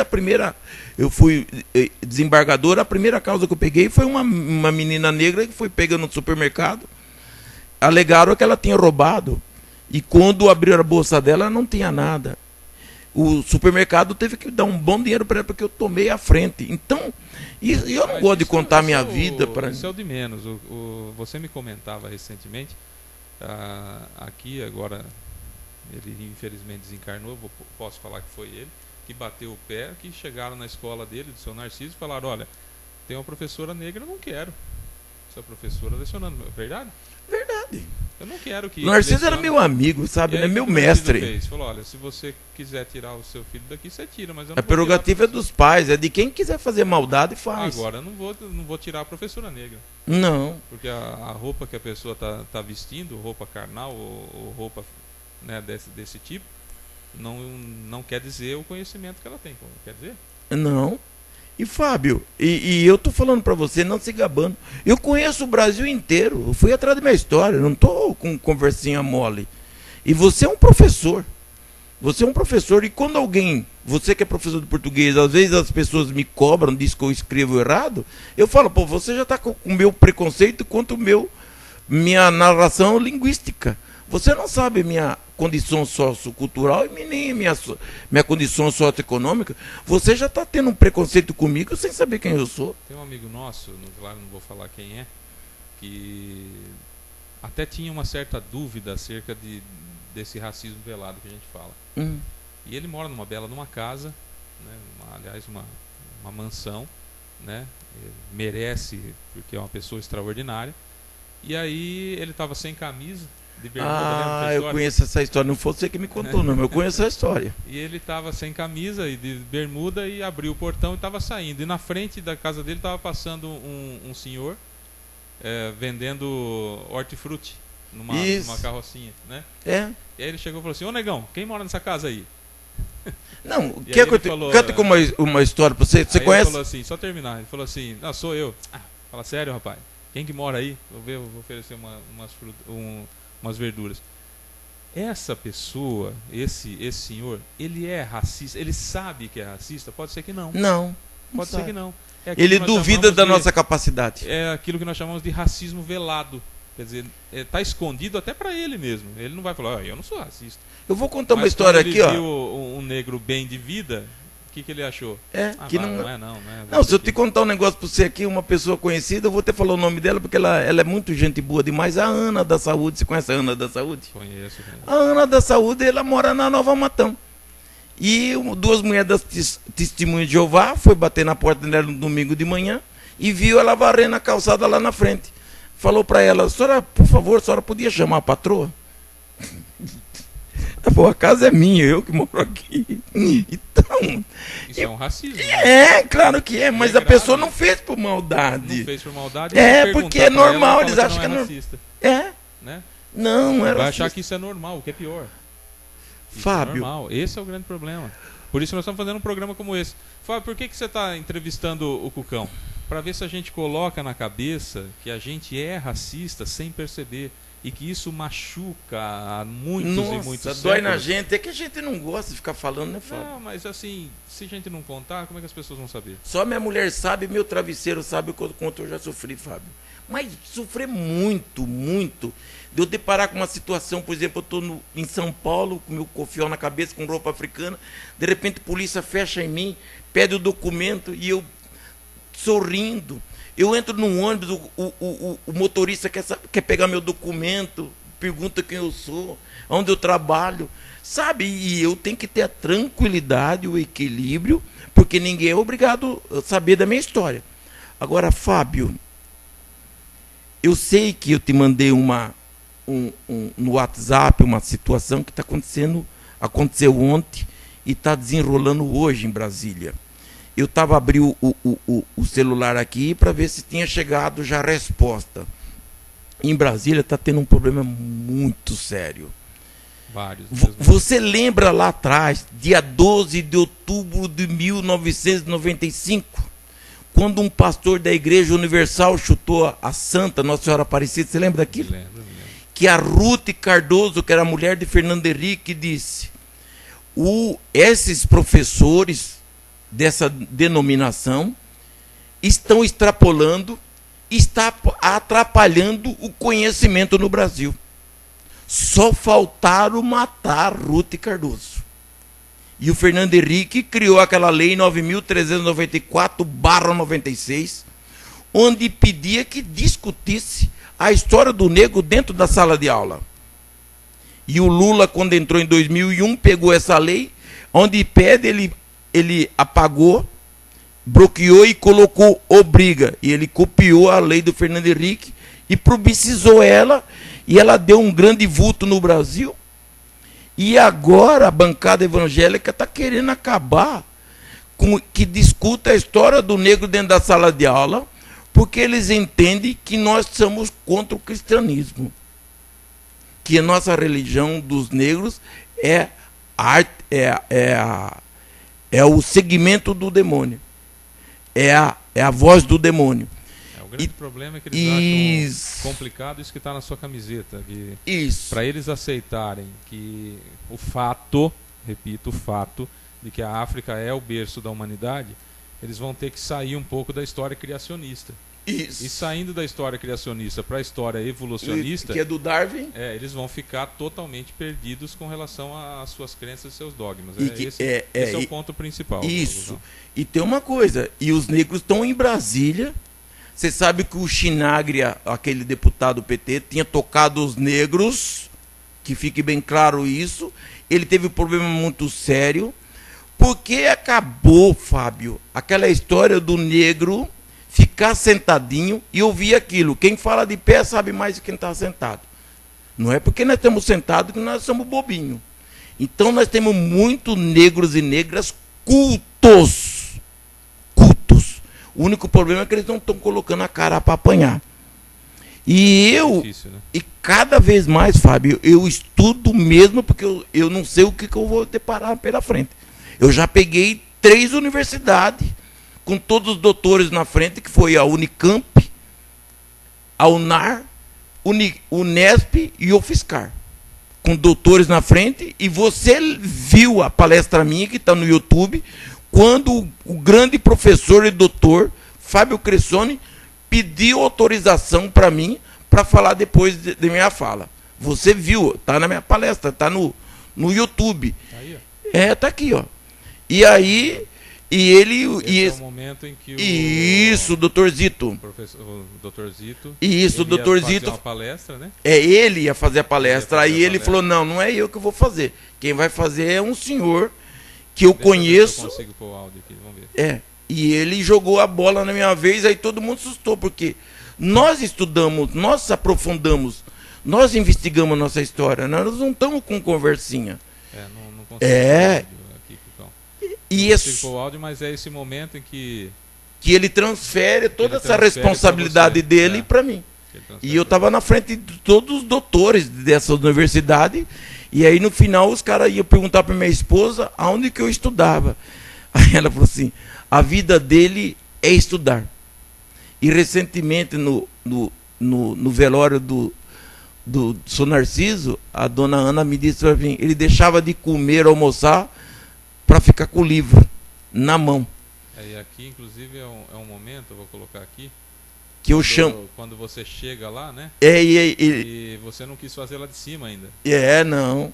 Speaker 3: eu fui desembargador, a primeira causa que eu peguei foi uma menina negra que foi pega no supermercado, alegaram que ela tinha roubado, e quando abriram a bolsa dela, não tinha nada. O supermercado teve que dar um bom dinheiro para ela, porque eu tomei a frente. Então, eu não gosto de contar a minha vida.
Speaker 2: Isso é o de menos. Você me comentava recentemente, aqui agora, ele infelizmente desencarnou, posso falar que foi ele, que bateu o pé, que chegaram na escola dele, do seu Narciso, e falaram, olha, tem uma professora negra, eu não quero essa professora lecionando. Verdade?
Speaker 3: Verdade.
Speaker 2: Eu não quero que...
Speaker 3: O Narciso era meu amigo, sabe? Ele é meu mestre.
Speaker 2: Ele falou, olha, se você quiser tirar o seu filho daqui, você tira, mas eu não
Speaker 3: a prerrogativa é dos pais, é de quem quiser fazer maldade, faz.
Speaker 2: Agora, eu não vou tirar a professora negra.
Speaker 3: Não.
Speaker 2: Porque a roupa que a pessoa tá vestindo, roupa carnal ou roupa, né, desse tipo, não quer dizer o conhecimento que ela tem. Quer dizer?
Speaker 3: Não. E Fábio, e eu tô falando para você, não se gabando, eu conheço o Brasil inteiro, eu fui atrás da minha história, não tô com conversinha mole. E você é um professor. Você é um professor, e quando você que é professor de português, às vezes as pessoas me cobram, diz que eu escrevo errado, eu falo, pô, você já está com o meu preconceito quanto minha narração linguística. Você não sabe minha condição sociocultural e nem minha condição socioeconômica. Você já está tendo um preconceito comigo sem saber quem eu sou.
Speaker 2: Tem um amigo nosso, claro, não vou falar quem é, que até tinha uma certa dúvida acerca desse racismo velado que a gente fala. E ele mora numa casa, né, aliás, uma mansão, né, merece, porque é uma pessoa extraordinária. E aí ele estava sem camisa, de bermuda.
Speaker 3: Eu conheço essa história, não foi você que me contou, não, eu conheço essa história.
Speaker 2: E ele estava sem camisa e de bermuda e abriu o portão e estava saindo. E na frente da casa dele estava passando um senhor vendendo hortifruti numa carrocinha, né?
Speaker 3: É.
Speaker 2: E aí ele chegou e falou assim, ô negão, quem mora nessa casa aí?
Speaker 3: Não, quer que eu com uma história pra você? Você conhece?
Speaker 2: Ele falou assim, só terminar, ele falou assim, não, sou eu. Fala, sério, rapaz? Quem que mora aí? Eu vou oferecer umas verduras. Essa pessoa, esse senhor, ele é racista, ele sabe que é racista? Pode ser que não.
Speaker 3: Não.
Speaker 2: Pode ser que não.
Speaker 3: Ele duvida da nossa capacidade.
Speaker 2: É aquilo que nós chamamos de racismo velado. Quer dizer, está escondido até para ele mesmo. Ele não vai falar, eu não sou racista.
Speaker 3: Eu vou contar uma história aqui, ó.
Speaker 2: Ele viu um negro bem de vida, o que ele achou?
Speaker 3: Não, se eu te contar um negócio para você aqui, uma pessoa conhecida, eu vou até falar o nome dela, porque ela é muito gente boa demais. A Ana da Saúde, você conhece a Ana da Saúde?
Speaker 2: Conheço.
Speaker 3: A Ana da Saúde, ela mora na Nova Matão. E duas mulheres das Testemunhas de Jeová foi bater na porta dela no domingo de manhã e viu ela varrendo a calçada lá na frente. Falou para ela, senhora, por favor, a senhora podia chamar a patroa? A casa é minha, eu que moro aqui. Então,
Speaker 2: isso é um racismo.
Speaker 3: É, claro que é, mas a pessoa não fez por maldade.
Speaker 2: Não fez por maldade.
Speaker 3: Porque é normal, eles acham que é
Speaker 2: racista.
Speaker 3: É.
Speaker 2: Né?
Speaker 3: Não, é
Speaker 2: Vai achar que isso é normal, o que é pior.
Speaker 3: Fábio.
Speaker 2: É normal. Esse é o grande problema. Por isso nós estamos fazendo um programa como esse. Fábio, por que você está entrevistando o Cucão? Para ver se a gente coloca na cabeça que a gente é racista sem perceber. E que isso machuca há muitos e muitos séculos.
Speaker 3: Dói na gente. É que a gente não gosta de ficar falando, né, Fábio?
Speaker 2: Não, mas assim, se a gente não contar, como é que as pessoas vão saber?
Speaker 3: Só minha mulher sabe, meu travesseiro sabe o quanto eu já sofri, Fábio. Mas sofrer muito, muito. De eu deparar com uma situação, por exemplo, eu estou em São Paulo, com meu cofiol na cabeça, com roupa africana, de repente a polícia fecha em mim, pede o documento e eu sorrindo. Eu entro num ônibus, o motorista quer pegar meu documento, pergunta quem eu sou, onde eu trabalho, sabe? E eu tenho que ter a tranquilidade, o equilíbrio, porque ninguém é obrigado a saber da minha história. Agora, Fábio, eu sei que eu te mandei no WhatsApp uma situação que aconteceu ontem e está desenrolando hoje em Brasília. Eu estava abrindo o celular aqui para ver se tinha chegado já a resposta. Em Brasília está tendo um problema muito sério.
Speaker 2: Vários.
Speaker 3: Você lembra lá atrás, dia 12 de outubro de 1995, quando um pastor da Igreja Universal chutou a Santa Nossa Senhora Aparecida? Você lembra daquilo?
Speaker 2: Lembro.
Speaker 3: Que a Ruth Cardoso, que era a mulher de Fernando Henrique, disse: esses professores dessa denominação estão extrapolando, está atrapalhando o conhecimento no Brasil. Só faltaram matar Ruth Cardoso. E o Fernando Henrique criou aquela lei 9.394/96, onde pedia que discutisse a história do negro dentro da sala de aula. E o Lula, quando entrou em 2001, pegou essa lei, onde pede, ele apagou, bloqueou e colocou obriga. E ele copiou a lei do Fernando Henrique e publicizou ela, e ela deu um grande vulto no Brasil. E agora a bancada evangélica está querendo acabar com que discuta a história do negro dentro da sala de aula, porque eles entendem que nós somos contra o cristianismo. Que a nossa religião dos negros é o segmento do demônio. É a voz do demônio.
Speaker 2: O grande problema é que eles acham complicado isso que está na sua camiseta.
Speaker 3: Isso.
Speaker 2: Para eles aceitarem que o fato, repito, o fato de que a África é o berço da humanidade, eles vão ter que sair um pouco da história criacionista.
Speaker 3: Isso.
Speaker 2: E saindo da história criacionista para a história evolucionista,
Speaker 3: que é do Darwin,
Speaker 2: eles vão ficar totalmente perdidos com relação às suas crenças e seus dogmas. Esse é o ponto principal.
Speaker 3: Isso. E tem uma coisa, e os negros estão em Brasília. Você sabe que o Chinaglia, aquele deputado PT, tinha tocado os negros, que fique bem claro isso. Ele teve um problema muito sério, porque acabou, Fábio, aquela história do negro ficar sentadinho e ouvir aquilo. Quem fala de pé sabe mais de quem está sentado. Não é porque nós estamos sentados que nós somos bobinhos. Então nós temos muitos negros e negras cultos. O único problema é que eles não estão colocando a cara para apanhar. E
Speaker 2: difícil, né?
Speaker 3: E cada vez mais, Fábio, eu estudo mesmo, porque eu não sei o que eu vou deparar pela frente. Eu já peguei 3 universidades, com todos os doutores na frente, que foi a Unicamp, a UNAR, Unesp e o UFSCar. Com doutores na frente, e você viu a palestra minha, que está no YouTube, quando o grande professor e doutor Fábio Cressoni pediu autorização para mim para falar depois de minha fala. Você viu, está na minha palestra, está no YouTube.
Speaker 2: Tá aí, ó.
Speaker 3: Está aqui, ó. E aí,
Speaker 2: Esse é o momento em que
Speaker 3: o doutor Zito.
Speaker 2: O doutor Zito.
Speaker 3: Isso, o doutor Zito.
Speaker 2: Fazer uma palestra, né?
Speaker 3: Ele ia fazer a palestra. Aí ele falou: não é eu que vou fazer. Quem vai fazer é um senhor que eu conheço.
Speaker 2: Eu consigo pôr o áudio aqui, vamos ver.
Speaker 3: E ele jogou a bola na minha vez, aí todo mundo assustou, porque nós estudamos, nós aprofundamos, nós investigamos a nossa história, nós não estamos com conversinha.
Speaker 2: Não consigo pôr o áudio aqui, Cucão.
Speaker 3: E
Speaker 2: não consigo pôr o áudio, mas é esse momento em que
Speaker 3: ele transfere toda essa responsabilidade dele para mim. E eu estava na frente de todos os doutores dessa universidade, E aí no final os caras iam perguntar para minha esposa aonde que eu estudava. Aí ela falou assim, a vida dele é estudar. E recentemente no velório do Sr. Narciso, a dona Ana me disse para mim, ele deixava de comer, almoçar, para ficar com o livro na mão.
Speaker 2: E aqui, inclusive, é um momento, eu vou colocar aqui,
Speaker 3: que eu chamo.
Speaker 2: Quando você chega lá, né?
Speaker 3: E
Speaker 2: você não quis fazer lá de cima ainda.
Speaker 3: Não.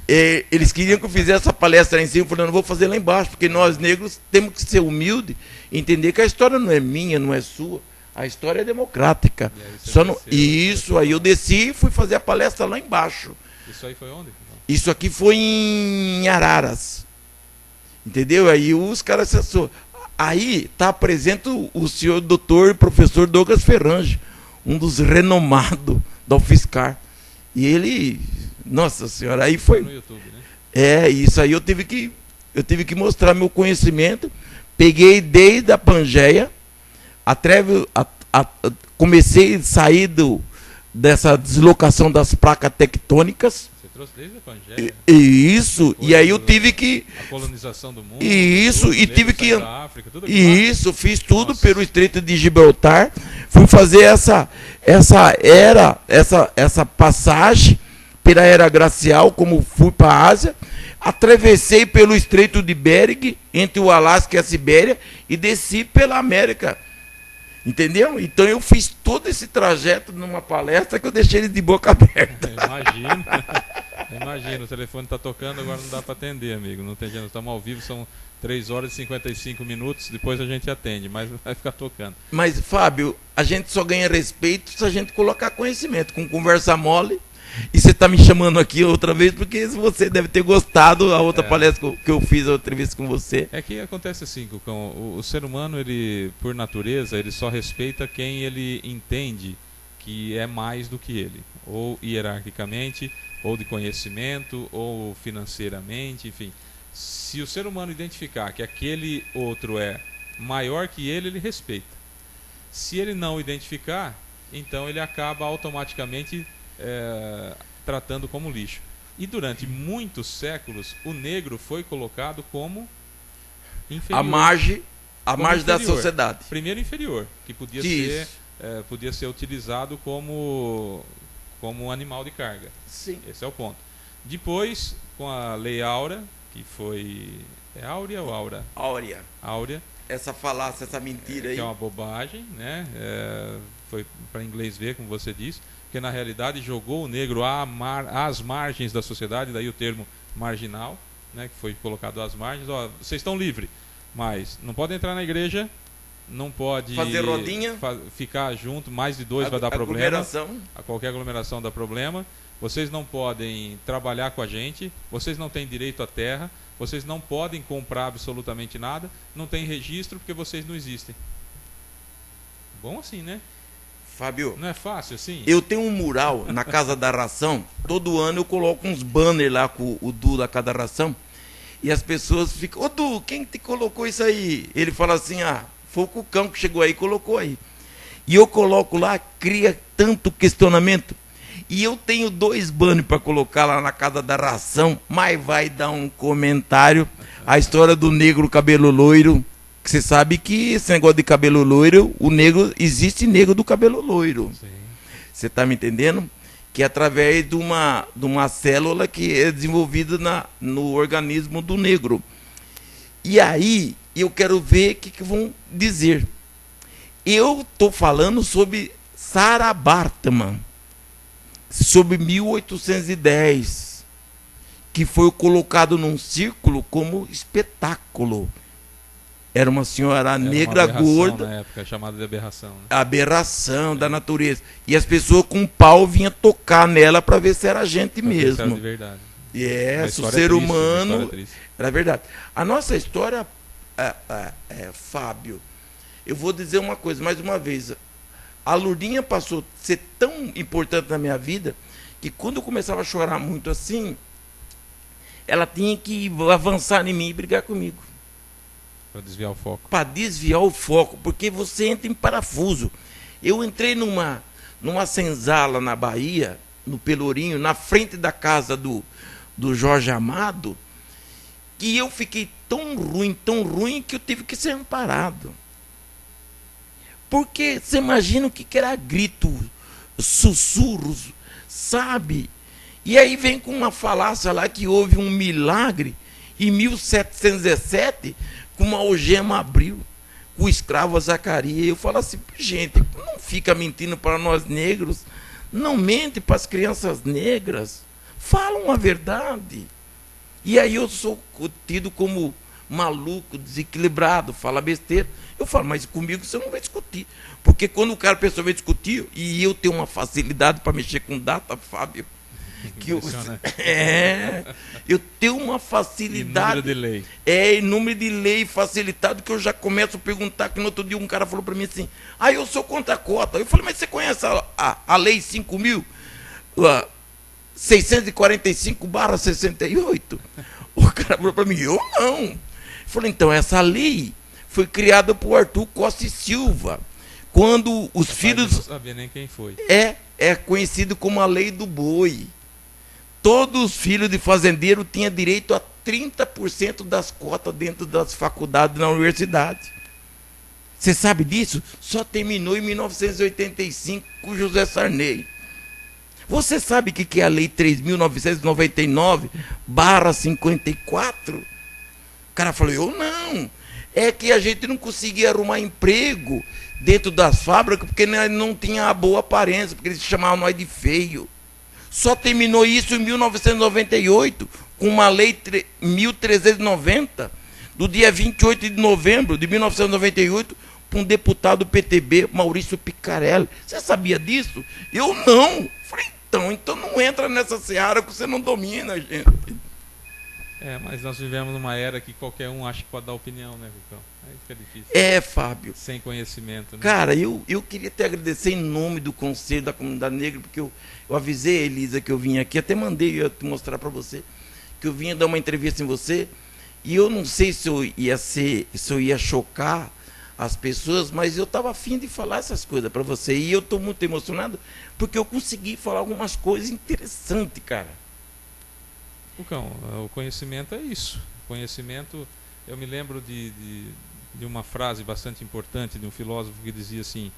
Speaker 3: Eles queriam que eu fizesse essa palestra lá em cima, eu falei, não vou fazer lá embaixo, porque nós negros temos que ser humildes, entender que a história não é minha, não é sua, a história é democrática. Isso, aí eu desci e fui fazer a palestra lá embaixo.
Speaker 2: Isso aí foi onde?
Speaker 3: Isso aqui foi em Araras. Entendeu? Aí os caras se assou. Aí está presente o senhor doutor e professor Douglas Ferrange, um dos renomados da UFSCar. E ele, nossa senhora, aí foi.
Speaker 2: No YouTube, né?
Speaker 3: Isso aí eu tive que mostrar meu conhecimento. Peguei desde a Pangeia, comecei a sair dessa deslocação das placas tectônicas.
Speaker 2: Você trouxe desde a Pangeia?
Speaker 3: Isso, e aí eu tive que.
Speaker 2: A colonização do mundo.
Speaker 3: Isso, e tive que.
Speaker 2: Da África, tudo
Speaker 3: isso, fiz tudo pelo Estreito de Gibraltar. Fui fazer essa passagem pela Era Glacial, como fui para a Ásia. Atravessei pelo Estreito de Bering, entre o Alasca e a Sibéria, e desci pela América. Entendeu? Então eu fiz todo esse trajeto numa palestra que eu deixei ele de boca aberta.
Speaker 2: Imagina, o telefone está tocando, agora não dá para atender, amigo. Não tem jeito, estamos ao vivo, são 3 horas e 55 minutos, depois a gente atende, mas vai ficar tocando.
Speaker 3: Mas, Fábio, a gente só ganha respeito se a gente colocar conhecimento, com conversa mole. E você está me chamando aqui outra vez, porque você deve ter gostado da outra palestra que eu fiz, a entrevista com você.
Speaker 2: É que acontece assim, o ser humano, ele, por natureza, ele só respeita quem ele entende que é mais do que ele. Ou hierarquicamente, ou de conhecimento, ou financeiramente, enfim. Se o ser humano identificar que aquele outro é maior que ele respeita. Se ele não identificar, então ele acaba automaticamente tratando como lixo. E durante muitos séculos o negro foi colocado como inferior,
Speaker 3: a margem da sociedade.
Speaker 2: Primeiro inferior, que podia ser utilizado como animal de carga.
Speaker 3: Sim.
Speaker 2: Esse é o ponto. Depois, com a Lei Áurea, que foi... É Áurea ou Aura? Áurea.
Speaker 3: Essa falácia, essa mentira aí.
Speaker 2: Que é uma bobagem, né? Foi para inglês ver, como você disse, porque na realidade jogou o negro às margens da sociedade, daí o termo marginal, né? Que foi colocado às margens. Ó, vocês estão livres, mas não pode entrar na igreja, não pode
Speaker 3: fazer rodinha,
Speaker 2: ficar junto, mais de dois vai dar problema.
Speaker 3: A
Speaker 2: qualquer aglomeração dá problema. Vocês não podem trabalhar com a gente, vocês não têm direito à terra, vocês não podem comprar absolutamente nada, não tem registro porque vocês não existem. Bom assim, né?
Speaker 3: Fábio,
Speaker 2: não é fácil assim?
Speaker 3: Eu tenho um mural na Casa da Ração, todo ano eu coloco uns banners lá com o Du da Casa da Ração, e as pessoas ficam, ô Du, quem te colocou isso aí? Ele fala assim, foi o Cucão que chegou aí e colocou aí. E eu coloco lá, cria tanto questionamento. E eu tenho 2 banners para colocar lá na Casa da Ração, mas vai dar um comentário. A história do negro cabelo loiro, que você sabe que esse negócio de cabelo loiro, existe negro do cabelo loiro.
Speaker 2: Sim.
Speaker 3: Você está me entendendo? Que é através de uma célula que é desenvolvida no organismo do negro. E aí, eu quero ver o que vão dizer. Eu estou falando sobre Sarah Baartman, sobre 1810, que foi colocado num círculo como espetáculo. Era uma senhora negra gorda.
Speaker 2: Na época, chamada de aberração. Né?
Speaker 3: Aberração da natureza. E as pessoas com pau vinham tocar nela para ver se era gente mesmo.
Speaker 2: Era de verdade.
Speaker 3: Se o ser humano. Era verdade. A nossa história, Fábio, eu vou dizer uma coisa, mais uma vez. A Lourdinha passou a ser tão importante na minha vida que quando eu começava a chorar muito assim, ela tinha que avançar em mim e brigar comigo.
Speaker 2: Para desviar o foco.
Speaker 3: Para desviar o foco, porque você entra em parafuso. Eu entrei numa senzala na Bahia, no Pelourinho, na frente da casa do Jorge Amado, que eu fiquei tão ruim, que eu tive que ser amparado. Porque você imagina o que era grito, sussurros, sabe? E aí vem com uma falácia lá que houve um milagre em 1717, com uma algema abriu, com o escravo Zacarias. Eu falo assim, gente, não fica mentindo para nós negros, não mente para as crianças negras, falam a verdade. E aí eu sou tido como maluco, desequilibrado, fala besteira. Eu falo, mas comigo você não vai discutir. Porque quando a pessoa vai discutir, e eu tenho uma facilidade para mexer com data, Fábio, que eu tenho uma facilidade.
Speaker 2: Em número de lei.
Speaker 3: Em número de lei facilitado, que eu já começo a perguntar, que no outro dia um cara falou para mim assim, eu sou contra a cota. Eu falei, mas você conhece a lei 5.645/68? O cara falou para mim, eu não. Eu falei, então, essa lei foi criada por Arthur Costa e Silva, quando os filhos...
Speaker 2: Eu não sabia nem quem foi.
Speaker 3: É conhecido como a lei do boi. Todos os filhos de fazendeiro tinham direito a 30% das cotas dentro das faculdades na universidade. Você sabe disso? Só terminou em 1985 com José Sarney. Você sabe o que é a lei 3.999/54? O cara falou, eu não. É que a gente não conseguia arrumar emprego dentro das fábricas porque não tinha a boa aparência, porque eles chamavam nós de feio. Só terminou isso em 1998, com uma lei 1390, do dia 28 de novembro de 1998, para um deputado do PTB, Maurício Picarelli. Você sabia disso? Eu não. Falei, então não entra nessa seara que você não domina, gente.
Speaker 2: Mas nós vivemos numa era que qualquer um acha que pode dar opinião, né, Vicão? Aí fica difícil.
Speaker 3: Fábio.
Speaker 2: Sem conhecimento, né?
Speaker 3: Cara, eu queria te agradecer em nome do Conselho da Comunidade Negra, porque eu avisei a Elisa que eu vinha aqui, até mandei eu te mostrar para você, que eu vinha dar uma entrevista em você, e eu não sei se eu ia chocar as pessoas, mas eu estava afim de falar essas coisas para você, e eu estou muito emocionado, porque eu consegui falar algumas coisas interessantes, cara.
Speaker 2: Lucão, o conhecimento é isso. O conhecimento, eu me lembro de uma frase bastante importante de um filósofo que dizia assim,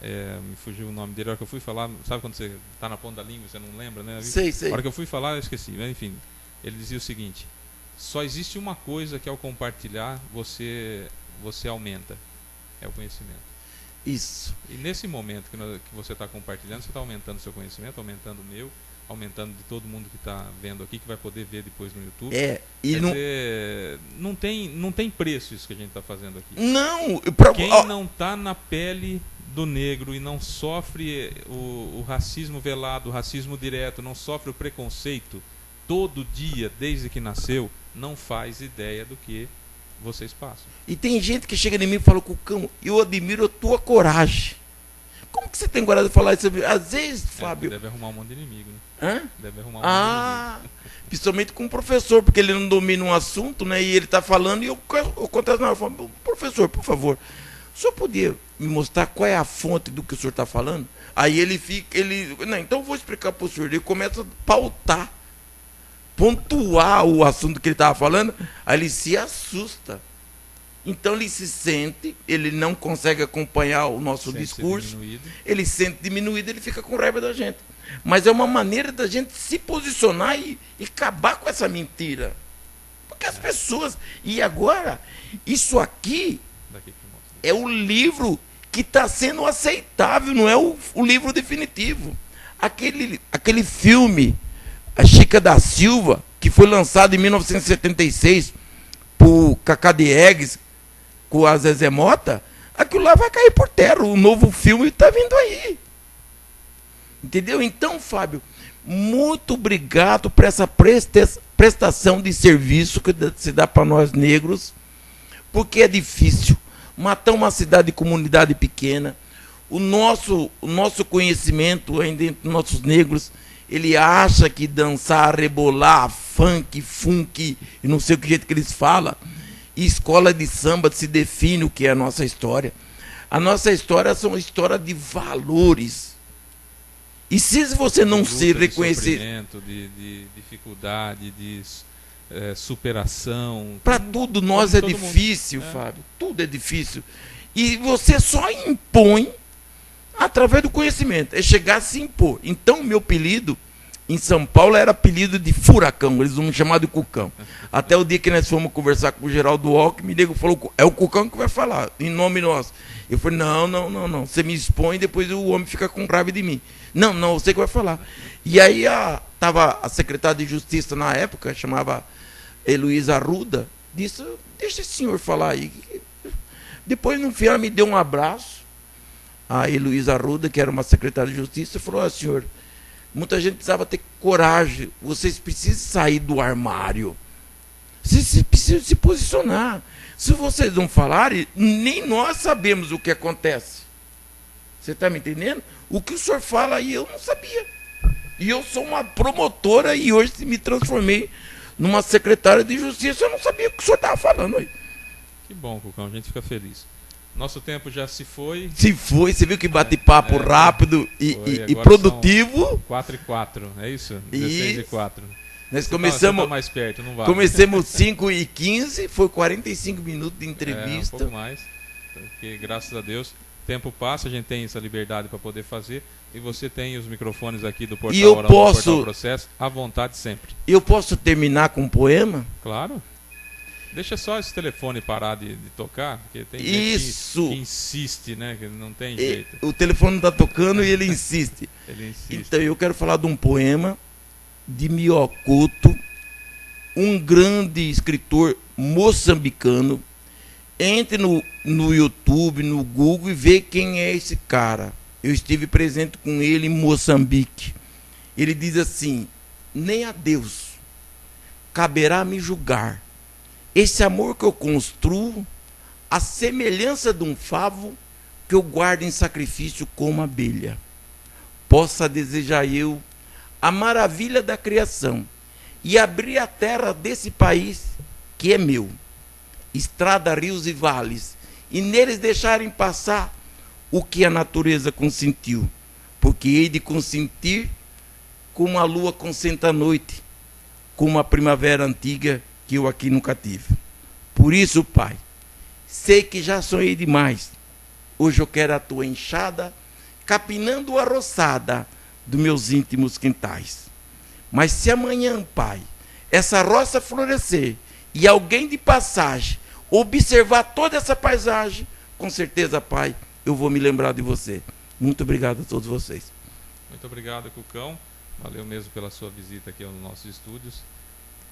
Speaker 2: me fugiu o nome dele, a hora que eu fui falar, sabe quando você está na ponta da língua, você não lembra, né?
Speaker 3: Sei.
Speaker 2: A hora que eu fui falar, eu esqueci. Mas, enfim, ele dizia o seguinte, só existe uma coisa que ao compartilhar, você aumenta, é o conhecimento.
Speaker 3: Isso.
Speaker 2: E nesse momento que você está compartilhando, você está aumentando o seu conhecimento, aumentando o meu, aumentando de todo mundo que está vendo aqui, que vai poder ver depois no YouTube. Não tem preço isso que a gente está fazendo aqui.
Speaker 3: Não!
Speaker 2: Quem não está na pele do negro e não sofre o racismo velado, o racismo direto, não sofre o preconceito todo dia, desde que nasceu, não faz ideia do que vocês passam. E tem gente que chega em mim e fala, Cucão, eu admiro a tua coragem. Como que você tem coragem de falar isso? Às vezes, Fábio... Deve arrumar um monte de inimigo, né? Deve arrumar um monte de inimigo. Principalmente com o professor, porque ele não domina um assunto, né? E ele está falando, e eu conto na hora, eu falo, professor, por favor, o senhor podia me mostrar qual é a fonte do que o senhor está falando? Aí não, então eu vou explicar para o senhor. Ele começa a pautar, pontuar o assunto que ele estava falando, aí ele se assusta. Então ele se sente, ele não consegue acompanhar o nosso discurso, ele se sente diminuído, ele fica com raiva da gente. Mas é uma maneira da gente se posicionar e acabar com essa mentira. Porque as pessoas... E agora, isso aqui é o livro que está sendo aceitável, não é o livro definitivo. Aquele filme, A Chica da Silva, que foi lançado em 1976 por Cacá Diegues, com a Zezé Mota, aquilo lá vai cair por terra. O novo filme está vindo aí. Entendeu? Então, Fábio, muito obrigado por essa prestação de serviço que se dá para nós negros, porque é difícil matar uma cidade e comunidade pequena. O nosso conhecimento ainda entre nossos negros, ele acha que dançar, rebolar, funk, e não sei o que jeito que eles falam, e escola de samba se define o que é a nossa história. A nossa história é uma história de valores.
Speaker 3: E se você não
Speaker 2: luta,
Speaker 3: se
Speaker 2: de
Speaker 3: reconhecer...
Speaker 2: sofrimento, de dificuldade, de superação.
Speaker 3: Para tudo nós é difícil, Fábio. Tudo é difícil. E você só impõe através do conhecimento. É chegar a se impor. Então, meu apelido em São Paulo era apelido de Furacão. Eles vão me chamar de Cucão. Até o dia que nós fomos conversar com o Geraldo Alckmin, me falou, é o Cucão que vai falar, em nome nosso. Eu falei, não. Você me expõe e depois o homem fica com raiva de mim. Não, você que vai falar. E aí estava a secretária de Justiça na época, chamava Heloísa Arruda, disse, deixa esse senhor falar aí. Depois, no fim, ela me deu um abraço. A Heloísa Arruda, que era uma secretária de Justiça, falou, senhor, muita gente precisava ter coragem, vocês precisam sair do armário. Vocês precisam se posicionar. Se vocês não falarem, nem nós sabemos o que acontece. Você está me entendendo? O que o senhor fala aí, eu não sabia. E eu sou uma promotora e hoje me transformei numa secretária de Justiça. Eu não sabia o que o senhor estava falando aí.
Speaker 2: Que bom, Cucão, a gente fica feliz. Nosso tempo já se foi.
Speaker 3: Se foi, você viu que bate-papo rápido e produtivo.
Speaker 2: 4:04, é isso? 16:04.
Speaker 3: Nós começamos.
Speaker 2: Tá mais perto, não vale.
Speaker 3: Começamos 5:15, foi 45 minutos de entrevista.
Speaker 2: Um pouco mais. Porque, graças a Deus, o tempo passa, a gente tem essa liberdade para poder fazer. E você tem os microfones aqui do Portal Oral, do Portal Processo, à vontade sempre.
Speaker 3: Eu posso terminar com um poema?
Speaker 2: Claro. Deixa só esse telefone parar de tocar, porque tem
Speaker 3: isso
Speaker 2: gente que insiste, né? Que não tem jeito.
Speaker 3: O telefone está tocando e ele insiste.
Speaker 2: Ele insiste.
Speaker 3: Então eu quero falar de um poema de Miocuto, um grande escritor moçambicano. Entre no YouTube, no Google e vê quem é esse cara. Eu estive presente com ele em Moçambique. Ele diz assim, nem a Deus caberá me julgar. Esse amor que eu construo, a semelhança de um favo que eu guardo em sacrifício como abelha. Possa desejar eu a maravilha da criação e abrir a terra desse país que é meu. Estrada, rios e vales, e neles deixarem passar o que a natureza consentiu, porque hei de consentir como a lua consente a noite, como a primavera antiga que eu aqui nunca tive. Por isso, Pai, sei que já sonhei demais. Hoje eu quero a tua enxada, capinando a roçada dos meus íntimos quintais. Mas se amanhã, Pai, essa roça florescer e alguém de passagem observar toda essa paisagem, com certeza, Pai, eu vou me lembrar de você. Muito obrigado a todos vocês.
Speaker 2: Muito obrigado, Cucão. Valeu mesmo pela sua visita aqui aos nossos estúdios.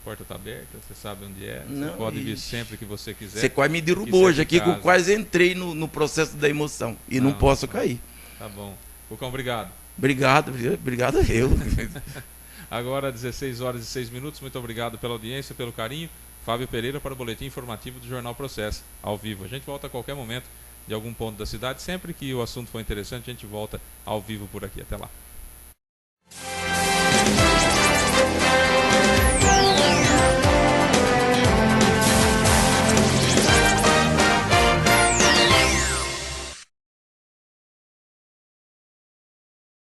Speaker 2: A porta está aberta, você sabe onde é. Você pode vir sempre que você quiser.
Speaker 3: Você quase me derrubou hoje aqui, que eu quase entrei no processo da emoção. E não posso cair.
Speaker 2: Tá bom. Cucão, obrigado.
Speaker 3: Obrigado eu.
Speaker 2: Agora, 16h06. Muito obrigado pela audiência, pelo carinho. Fábio Pereira para o boletim informativo do Jornal Processo, ao vivo. A gente volta a qualquer momento de algum ponto da cidade. Sempre que o assunto for interessante, a gente volta ao vivo por aqui. Até lá.